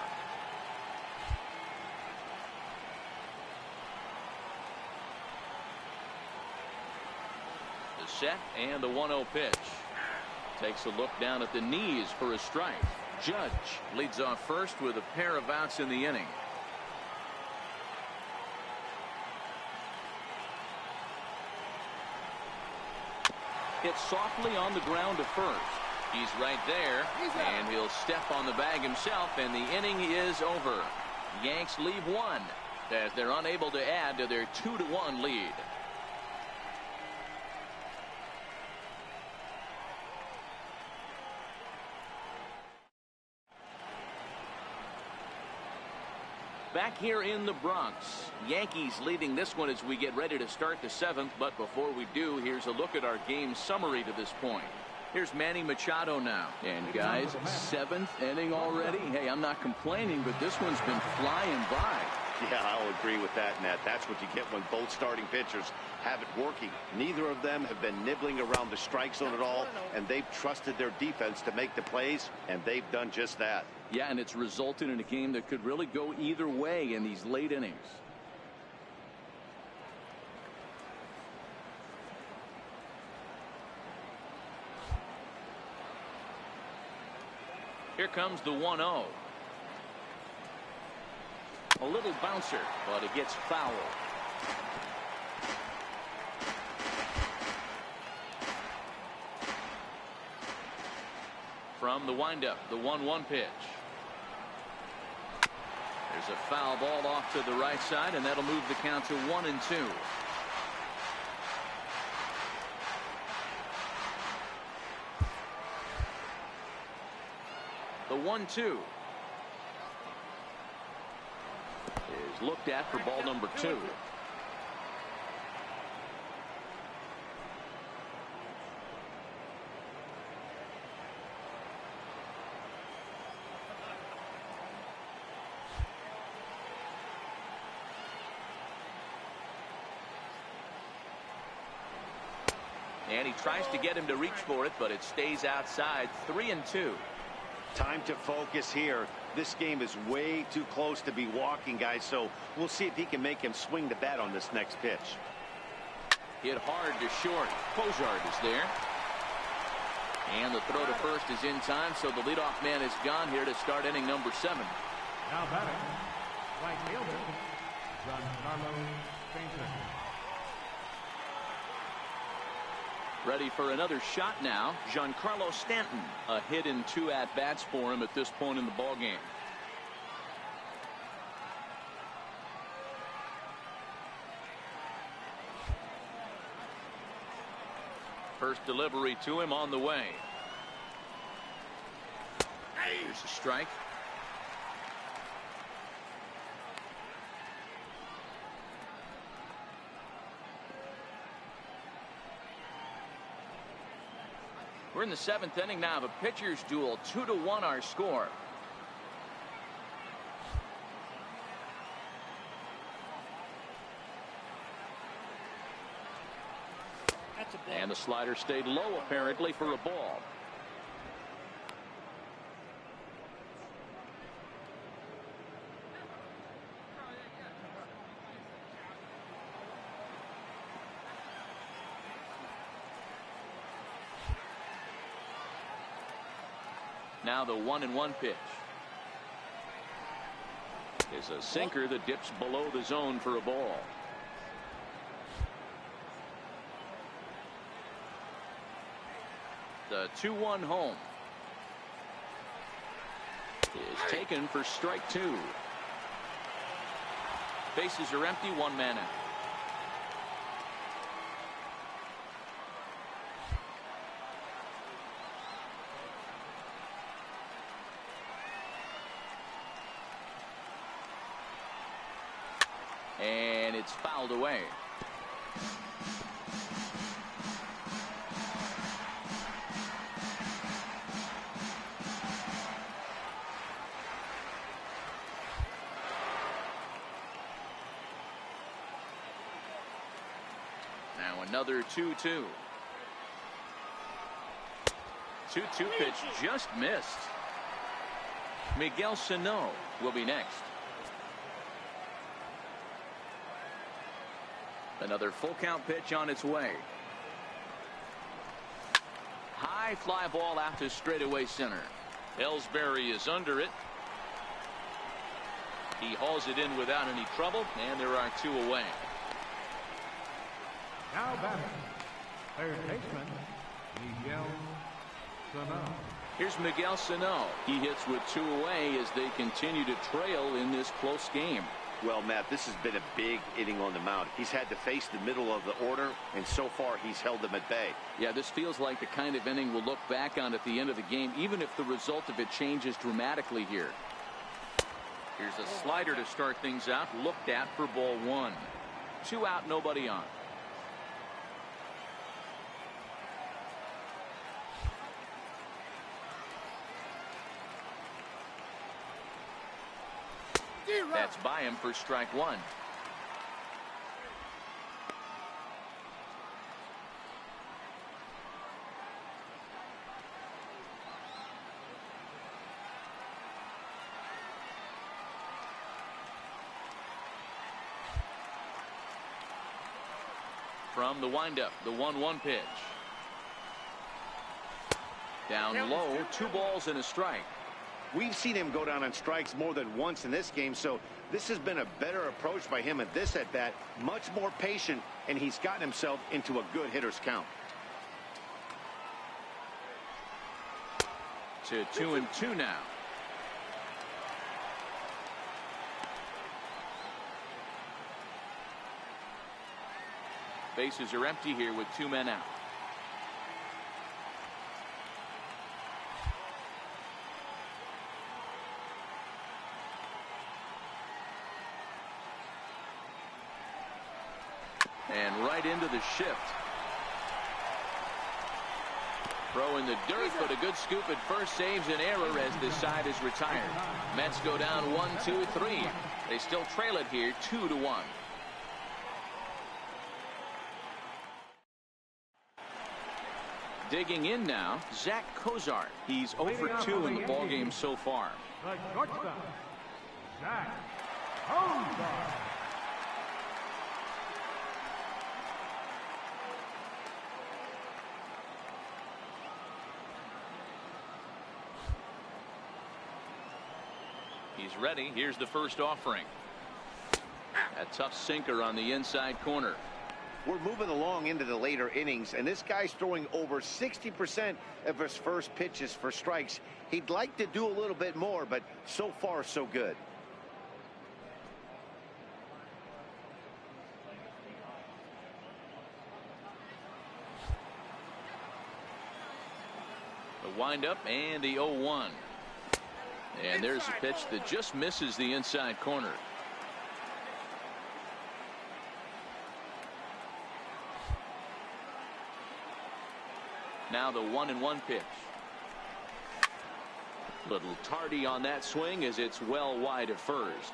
The set and the 1-0 pitch. Takes a look down at the knees for a strike. Judge leads off first with a pair of outs in the inning. Hit softly on the ground to first. He's right there, and he'll step on the bag himself, and the inning is over. Yanks leave one as they're unable to add to their 2-1 lead. Back here in the Bronx, Yankees leading this one as we get ready to start the 7th. But before we do, here's a look at our game summary to this point. Here's Manny Machado now. And guys, 7th inning already. Hey, I'm not complaining, but this one's been flying by. Yeah, I'll agree with that, Nat. That's what you get when both starting pitchers have it working. Neither of them have been nibbling around the strike zone at all, and they've trusted their defense to make the plays, and they've done just that. Yeah, and it's resulted in a game that could really go either way in these late innings. Here comes the 1-0. A little bouncer, but it gets fouled. From the windup, the 1-1 pitch. There's a foul ball off to the right side, and that'll move the count to 1-2. The 1-2 is looked at for ball number 2. And he tries to get him to reach for it, but it stays outside. 3-2. Time to focus here. This game is way too close to be walking, guys, so we'll see if he can make him swing the bat on this next pitch. Hit hard to short. Pojard is there. And the throw to first is in time, so the leadoff man is gone here to start inning number 7. Now batting, right fielder, Giancarlo Stanton. Ready for another shot now. Giancarlo Stanton. A hit in 2 at-bats for him at this point in the ballgame. First delivery to him on the way. Here's a strike. We're in the 7th inning now of a pitcher's duel. 2-1 our score. And the slider stayed low apparently for a ball. Now the 1-1 pitch is a sinker that dips below the zone for a ball. The 2-1 home is taken for strike 2. Bases are empty, 1 man out. And it's fouled away. another 2-2. 2-2 pitch just missed. Miguel Sano will be next. Another full count pitch on its way. High fly ball out to straightaway center. Ellsbury is under it. He hauls it in without any trouble, and there are 2 away. Now batting, third baseman, Miguel Sano. Here's Miguel Sano. He hits with 2 away as they continue to trail in this close game. Well, Matt, this has been a big inning on the mound. He's had to face the middle of the order, and so far he's held them at bay. Yeah, this feels like the kind of inning we'll look back on at the end of the game, even if the result of it changes dramatically here. Here's a slider to start things out, looked at for ball 1. 2 out, nobody on. That's by him for strike 1. From the windup, the 1-1 pitch. Down low, 2 balls and a strike. We've seen him go down on strikes more than once in this game, so this has been a better approach by him at this at-bat. Much more patient, and he's gotten himself into a good hitter's count. To 2-2 now. Bases are empty here with 2 men out. And right into the shift. Throw in the dirt, but a good scoop at first saves an error as this side is retired. Mets go down 1-2-3. They still trail it here 2-1. Digging in now, Zach Cozart. He's 0 for 2 in the ballgame so far. The shortstop, Zach Cozart. He's ready. Here's the first offering. A tough sinker on the inside corner. We're moving along into the later innings, and this guy's throwing over 60% of his first pitches for strikes. He'd like to do a little bit more, but so far so good. The windup and the 0-1. And there's a pitch that just misses the inside corner. Now the 1-1 pitch. Little tardy on that swing as it's well wide of first.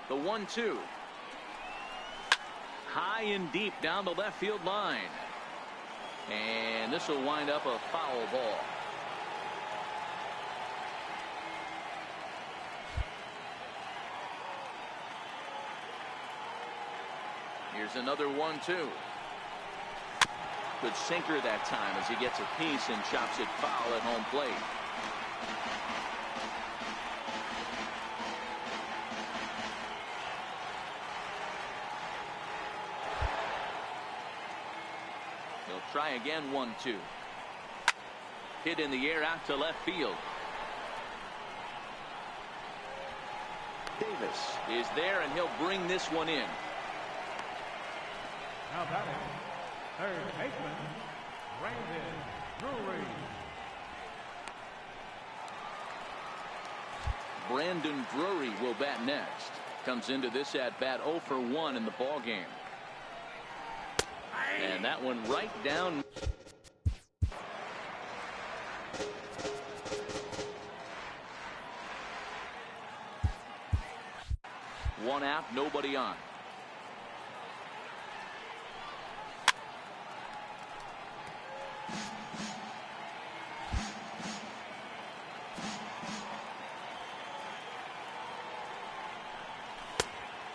The 1-2. High and deep down the left field line. And this will wind up a foul ball. Here's another 1-2. Good sinker that time as he gets a piece and chops it foul at home plate. He'll try again. 1-2. Hit in the air out to left field. Davis is there, and he'll bring this one in. Now batting, third baseman, Brandon Drury. Brandon Drury will bat next. Comes into this at bat 0 for 1 in the ball game. And that one right down. One out, nobody on.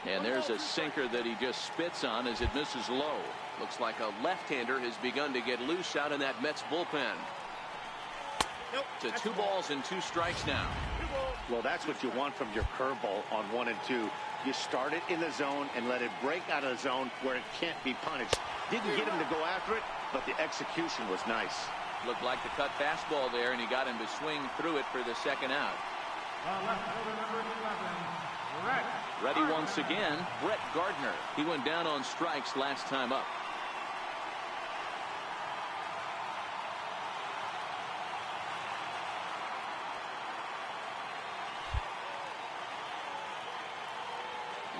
And there's a sinker that he just spits on as it misses low. Looks like a left-hander has begun to get loose out in that Mets bullpen. To 2 balls and 2 strikes now. Well, that's what you want from your curveball on 1 and 2. You start it in the zone and let it break out of the zone where it can't be punished. Didn't get him to go after it, but the execution was nice. Looked like the cut fastball there, and he got him to swing through it for the second out. Ready once again, Brett Gardner. He went down on strikes last time up.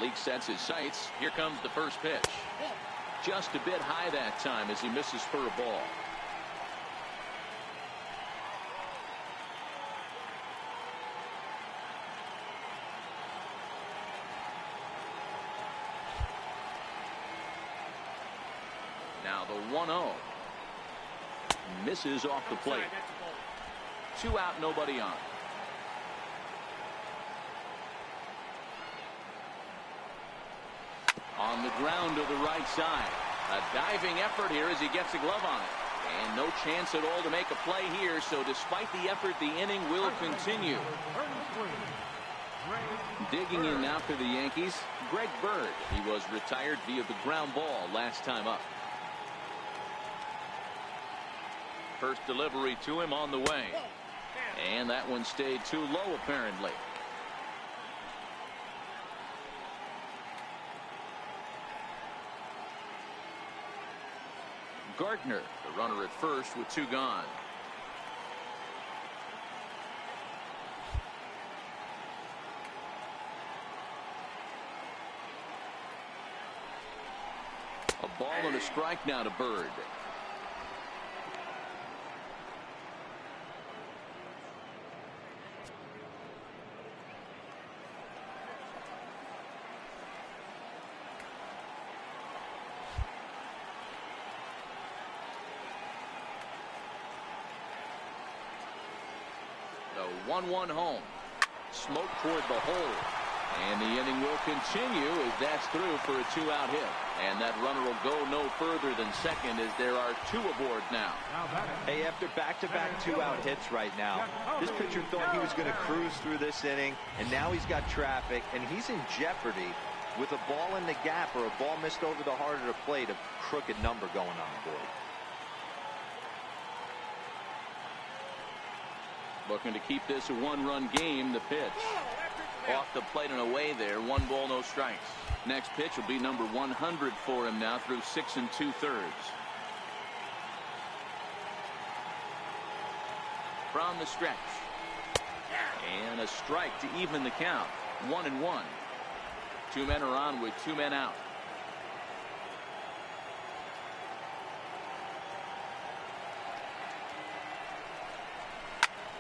Leake sets his sights. Here comes the first pitch. Just a bit high that time as he misses for a ball. Now the 1-0. Misses off the plate. 2 out, nobody on. On the ground to the right side. A diving effort here as he gets a glove on it. And no chance at all to make a play here, so despite the effort, the inning will continue. Digging in now for the Yankees, Greg Bird. He was retired via the ground ball last time up. First delivery to him on the way. And that one stayed too low apparently. Gardner, the runner at first with 2 gone. A ball and a strike now to Bird. The 1-1 home. Smoke toward the hole. And the inning will continue as that's through for a 2-out hit. And that runner will go no further than second as there are 2 aboard now. Hey, after back-to-back 2-out hits right now, this pitcher thought he was going to cruise through this inning, and now he's got traffic, and he's in jeopardy with a ball in the gap or a ball missed over the heart of the plate, a crooked number going on the board. Looking to keep this a 1-run game. The pitch. Off the plate and away there. 1 ball, no strikes. Next pitch will be number 100 for him now through 6 2/3. From the stretch. And a strike to even the count. 1-1. 2 men are on with 2 men out.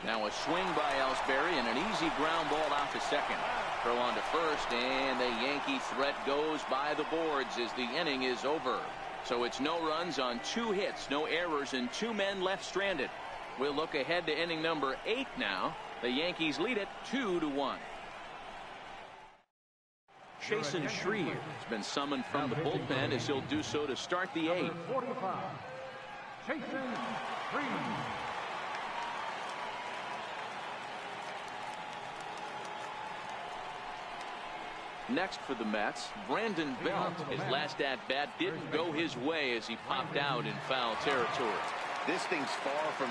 Now a swing by Ellsbury and an easy ground ball out to second. Throw on to first, and the Yankee threat goes by the boards as the inning is over. So it's no runs on 2 hits, no errors, and 2 men left stranded. We'll look ahead to inning number 8 now. The Yankees lead it 2-1. Jason Schrier has been summoned from the bullpen as he'll do so to start the 8th. 45. Jason Schrier. Next for the Mets, Brandon Belt. His last at-bat didn't go his way as he popped out in foul territory. This thing's far from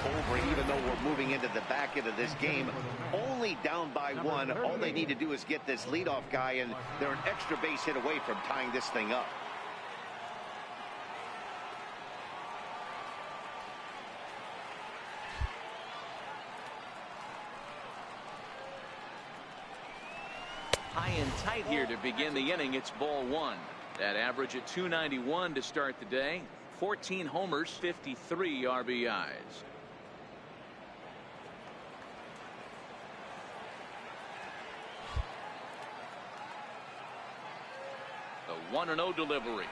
over, even though we're moving into the back end of this game. Only down by 1. All they need to do is get this leadoff guy, and they're an extra base hit away from tying this thing up. High and tight here to begin the inning. It's ball one. That average at 291 to start the day. 14 homers, 53 RBIs. The 1-0 delivery.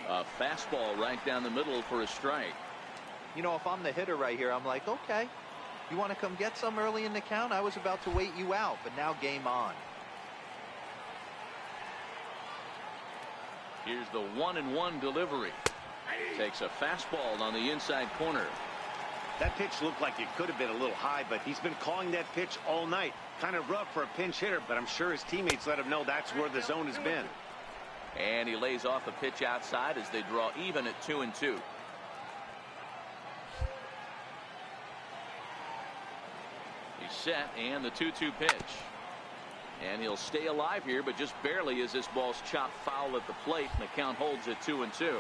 A fastball right down the middle for a strike. You know, if I'm the hitter right here, I'm like, okay, you want to come get some early in the count? I was about to wait you out, but now game on. Here's the 1-1 delivery. Takes a fastball on the inside corner. That pitch looked like it could have been a little high, but he's been calling that pitch all night. Kind of rough for a pinch hitter, but I'm sure his teammates let him know that's where the zone has been. And he lays off a pitch outside as they draw even at 2-2. He's set, and the 2-2 pitch. And he'll stay alive here, but just barely as this ball's chopped foul at the plate, and the count holds at 2-2.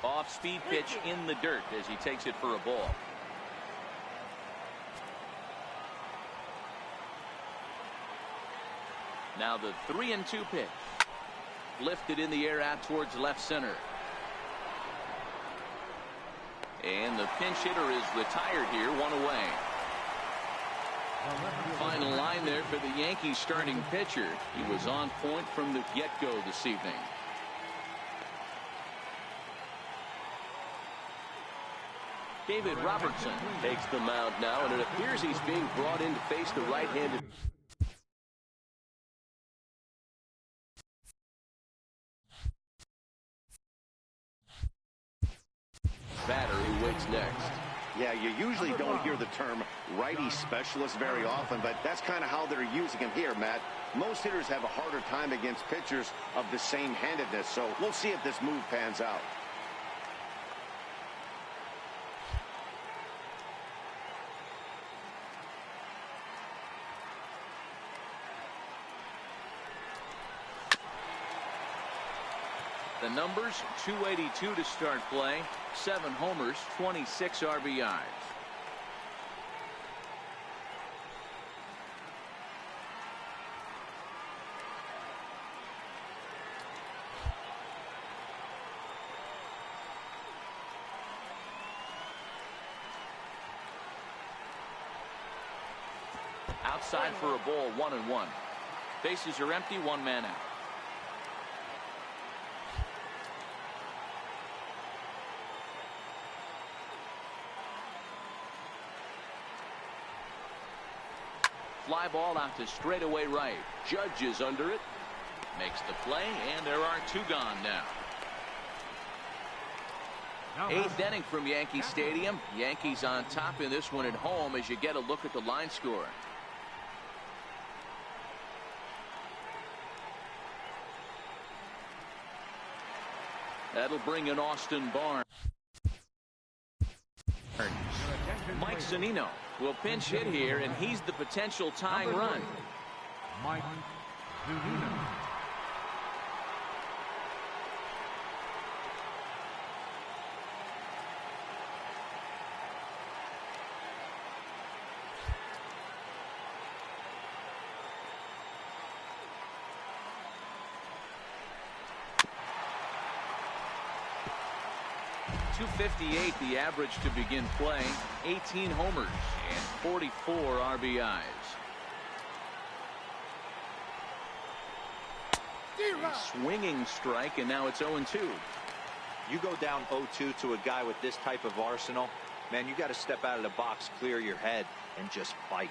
Off-speed pitch in the dirt as he takes it for a ball. Now the 3-2 pitch. Lifted in the air out towards left center. And the pinch hitter is retired here, one away. Final line there for the Yankees starting pitcher. He was on point from the get-go this evening. David Robertson Takes the mound now, and it appears he's being brought in to face the right-handed batter who waits next. Yeah, you usually don't hear the term righty specialist very often, but that's kind of how they're using him here, Matt. Most hitters have a harder time against pitchers of the same handedness, so we'll see if this move pans out. The numbers, 282 to start play, 7 homers, 26 RBIs. Outside for a ball, 1-1. Bases are empty, 1 man out. Fly ball out to straightaway right. Judge is under it. Makes the play, and there are 2 gone now. 8th inning from Yankee Stadium. Yankees on top in this one at home as you get a look at the line score. That'll bring in Austin Barnes. Mike Zunino will pinch hit here, and he's the potential tying run. Mike Zunino. .258 the average to begin play. 18 homers and 44 RBIs. A swinging strike, and now it's 0-2. You go down 0-2 to a guy with this type of arsenal, man, you got to step out of the box, clear your head, and just fight.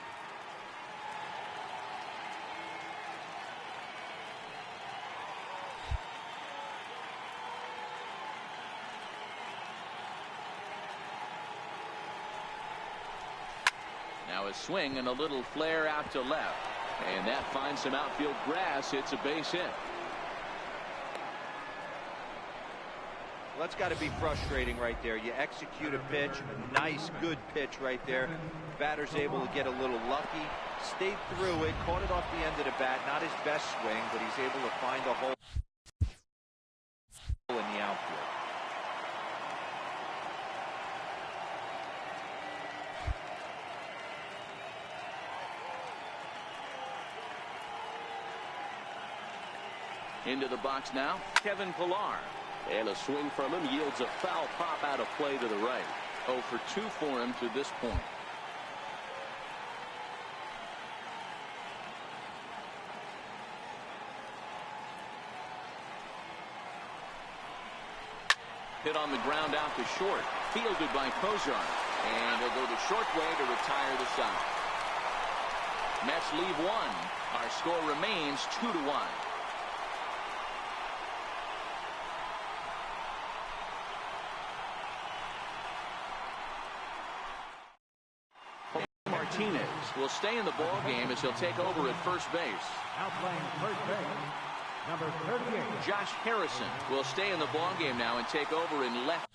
Now a swing and a little flare out to left, and that finds some outfield grass. It's a base hit. Well, that's got to be frustrating right there. You execute a pitch, a nice good pitch right there. Batter's able to get a little lucky, stayed through it, caught it off the end of the bat. Not his best swing, but he's able to find a hole in the outfield. Into the box now, Kevin Pillar. And a swing from him yields a foul pop out of play to the right. 0 for 2 for him to this point. Hit on the ground out to short. Fielded by Kozar. And he'll go the short way to retire the side. Mets leave 1. Our score remains 2-1. Martinez will stay in the ball game as he'll take over at first base. Now playing first base, number 38. Josh Harrison will stay in the ball game now and take over in left.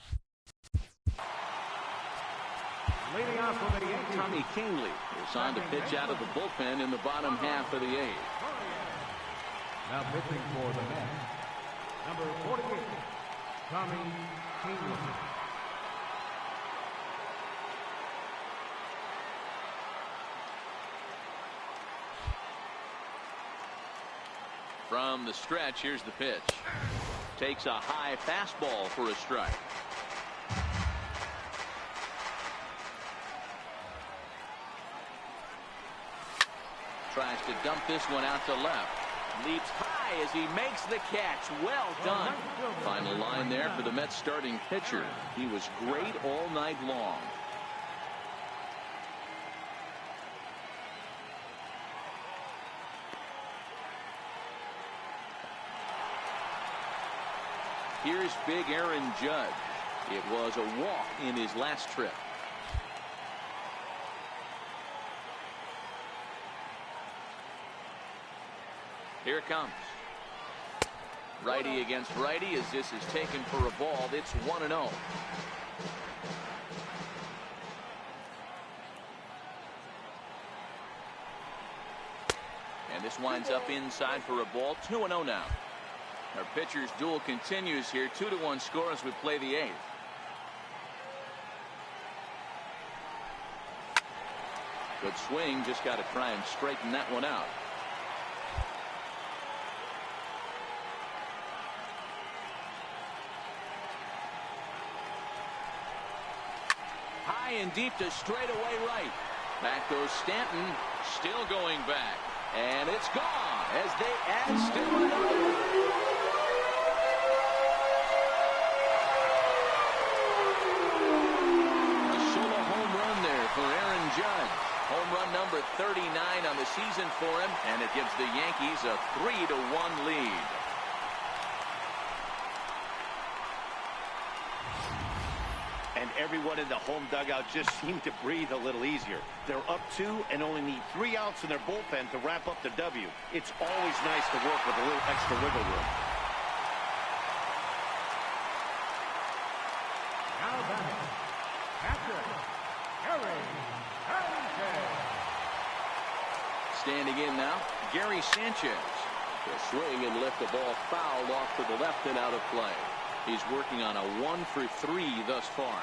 Leading off for the Yankees, Tommy Kingley is on to pitch out of the bullpen in the bottom half of the 8th. now pitching for the Mets, number 48, Tommy Kingley. From the stretch, here's the pitch. Takes a high fastball for a strike. Tries to dump this one out to left. Leaps high as he makes the catch. Well done. Final line there for the Mets starting pitcher. He was great all night long. Here's big Aaron Judge. It was a walk in his last trip. Here it comes. Righty against righty as this is taken for a ball. It's 1-0. And this winds up inside for a ball. 2-0 now. Our pitcher's duel continues here. 2-1 score as we play the 8th. Good swing. Just got to try and straighten that one out. High and deep to straightaway right. Back goes Stanton. Still going back. And it's gone as they add still another. For Aaron Judge. Home run number 39 on the season for him, and it gives the Yankees a 3-1 lead. And everyone in the home dugout just seemed to breathe a little easier. They're up 2 and only need 3 outs in their bullpen to wrap up the W. It's always nice to work with a little extra wiggle room. Now batting, catcher, standing in now, Gary Sanchez. The swing and lift the ball foul off to the left and out of play. He's working on a 1 for 3 thus far.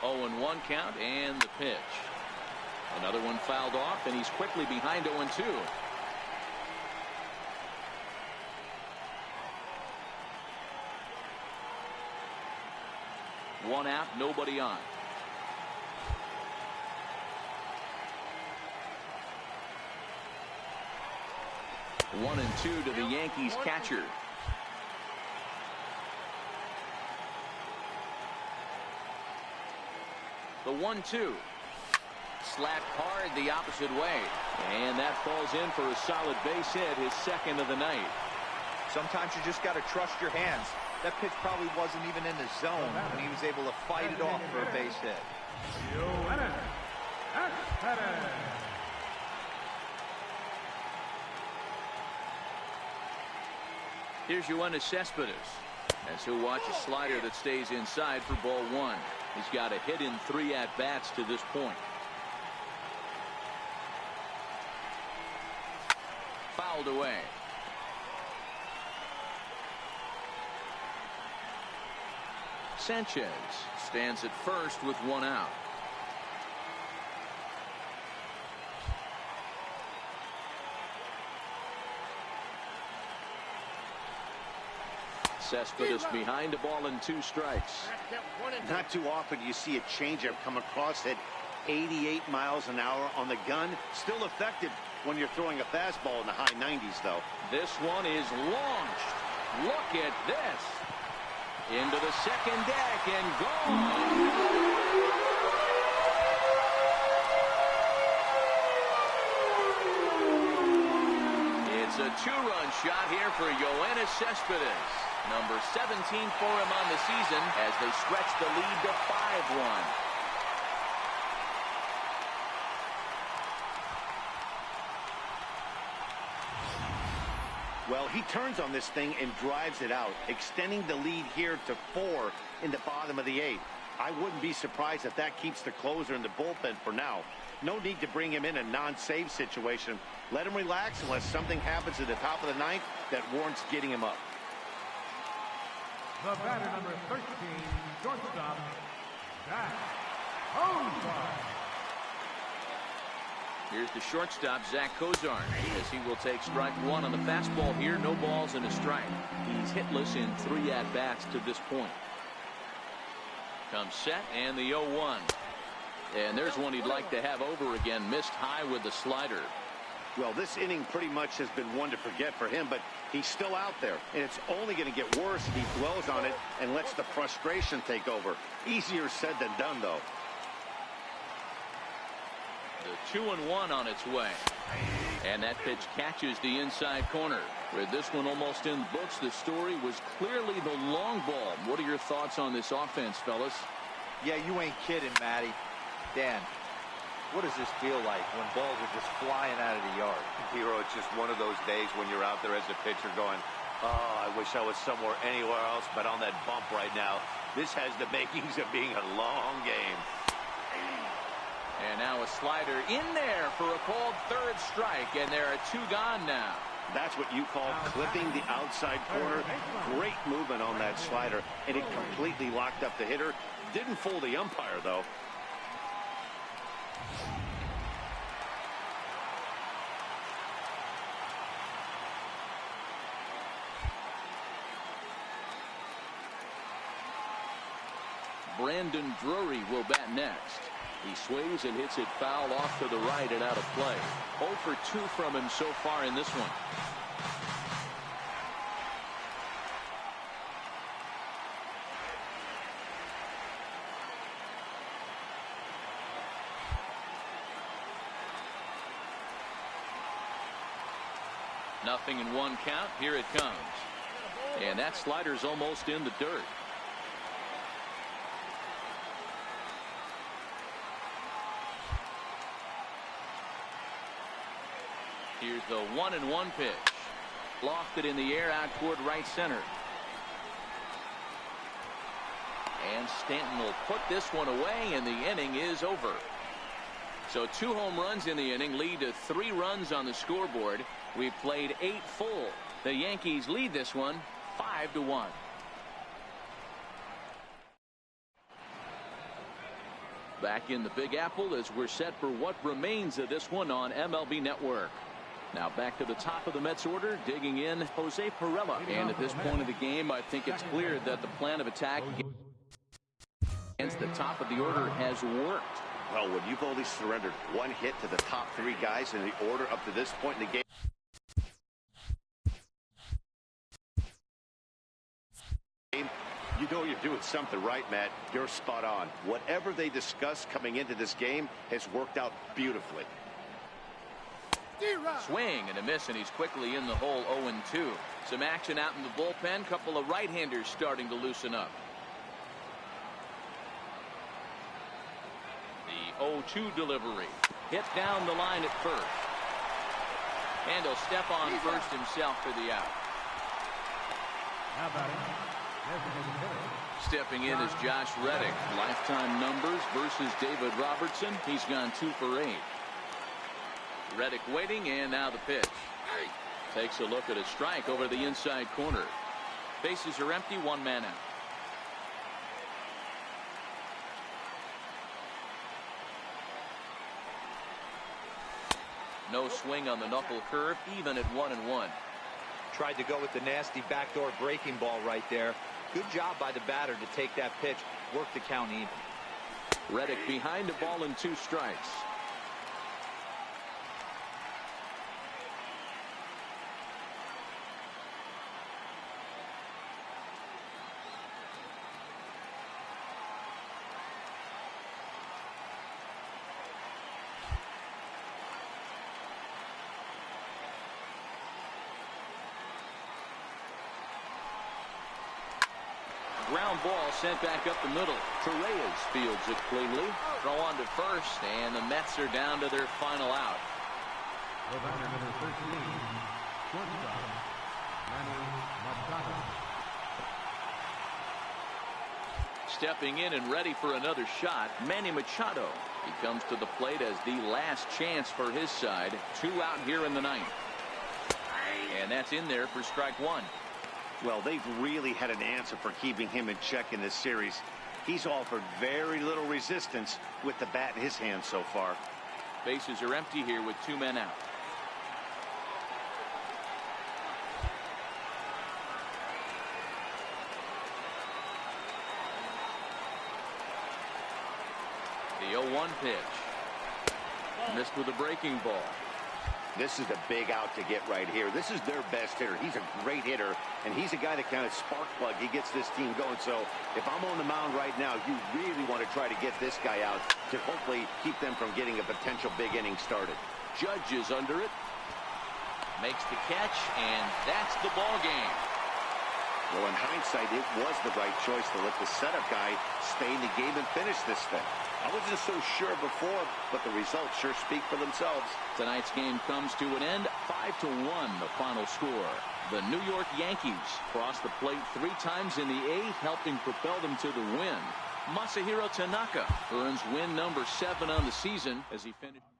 Oh, and 1 count and the pitch. Another one fouled off, and he's quickly behind 0-2. One out, nobody on. One and 2 to the Yankees catcher. The 1-2. Slapped hard the opposite way. And that falls in for a solid base hit, his second of the night. Sometimes you just got to trust your hands. That pitch probably wasn't even in the zone, and he was able to fight it off for a base hit. Here's Yoenis Cespedes as he'll watch a slider that stays inside for ball 1. He's got a hit in 3 at-bats to this point. Fouled away. Sanchez stands at first with one out. Cespedes behind a ball and 2 strikes. Not too often you see a changeup come across at 88 miles an hour on the gun. Still effective when you're throwing a fastball in the high 90s, though. This one is launched. Look at this. Into the second deck and gone. It's a 2-run shot here for Yoenis Cespedes. Number 17 for him on the season as they stretch the lead to 5-1. Well, he turns on this thing and drives it out, extending the lead here to 4 in the bottom of the 8th. I wouldn't be surprised if that keeps the closer in the bullpen for now. No need to bring him in a non-save situation. Let him relax unless something happens at the top of the 9th that warrants getting him up. The batter, number 13, shortstop, Zach Kozar. Here's the shortstop, Zach Kozar, as he will take strike 1 on the fastball here. No balls and a strike. He's hitless in 3 at-bats to this point. Comes set and the 0-1. And there's one he'd like to have over again. Missed high with the slider. Well, this inning pretty much has been one to forget for him, but he's still out there, and it's only going to get worse if he dwells on it and lets the frustration take over. Easier said than done, though. The 2-1 on its way. And that pitch catches the inside corner. With this one almost in the books, the story was clearly the long ball. What are your thoughts on this offense, fellas? Yeah, you ain't kidding, Matty. Dan, what does this feel like when balls are just flying out of the yard? Hero, it's just one of those days when you're out there as a pitcher going, oh, I wish I was somewhere anywhere else but on that bump right now. This has the makings of being a long game. And now a slider in there for a called 3rd strike, and there are 2 gone now. That's what you call clipping the outside corner. Great movement on that slider, and it completely locked up the hitter. Didn't fool the umpire, though. Brandon Drury will bat next. He swings and hits it foul off to the right and out of play. 0 for 2 from him so far in this one. Nothing in 1 count. Here it comes. And that slider's almost in the dirt. Here's the 1-1 pitch. Lofted in the air out toward right center. And Stanton will put this one away, and the inning is over. So 2 home runs in the inning lead to 3 runs on the scoreboard. We've played 8 full. The Yankees lead this one 5-1. Back in the Big Apple as we're set for what remains of this one on MLB Network. Now back to the top of the Mets order, digging in Jose Pirela. And at this point of the game, I think it's clear that the plan of attack against the top of the order has worked. Well, when you've only surrendered 1 hit to the top 3 guys in the order up to this point in the game, you know you're doing something right, Matt. You're spot on. Whatever they discussed coming into this game has worked out beautifully. Swing and a miss, and he's quickly in the hole. 0-2. Some action out in the bullpen. Couple of right-handers starting to loosen up. The 0-2 delivery. Hit down the line at first. And he'll step on first himself for the out. How about it? Stepping in is Josh Reddick. Lifetime numbers versus David Robertson. He's gone 2 for 8. Reddick waiting, and now the pitch. Takes a look at a strike over the inside corner. Bases are empty, 1 man out. No swing on the knuckle curve, even at 1-1. Tried to go with the nasty backdoor breaking ball right there. Good job by the batter to take that pitch, work the count even. Reddick behind the ball and 2 strikes. Ground ball sent back up the middle. Torreyes fields it cleanly. Throw on to first, and the Mets are down to their final out. The batter, number 13, shortstop, Machado. Stepping in and ready for another shot, Manny Machado. He comes to the plate as the last chance for his side. 2 out here in the 9th. And that's in there for strike 1. Well, they've really had an answer for keeping him in check in this series. He's offered very little resistance with the bat in his hand so far. Bases are empty here with 2 men out. The 0-1 pitch. Missed with a breaking ball. This is a big out to get right here. This is their best hitter. He's a great hitter, and he's a guy that kind of spark plug. He gets this team going. So if I'm on the mound right now, you really want to try to get this guy out to hopefully keep them from getting a potential big inning started. Judge is under it. Makes the catch, and that's the ball game. Well, in hindsight, it was the right choice to let the setup guy stay in the game and finish this thing. I wasn't so sure before, but the results sure speak for themselves. Tonight's game comes to an end. 5-1 the final score. The New York Yankees crossed the plate 3 times in the 8th, helping propel them to the win. Masahiro Tanaka earns win number 7 on the season as he finished.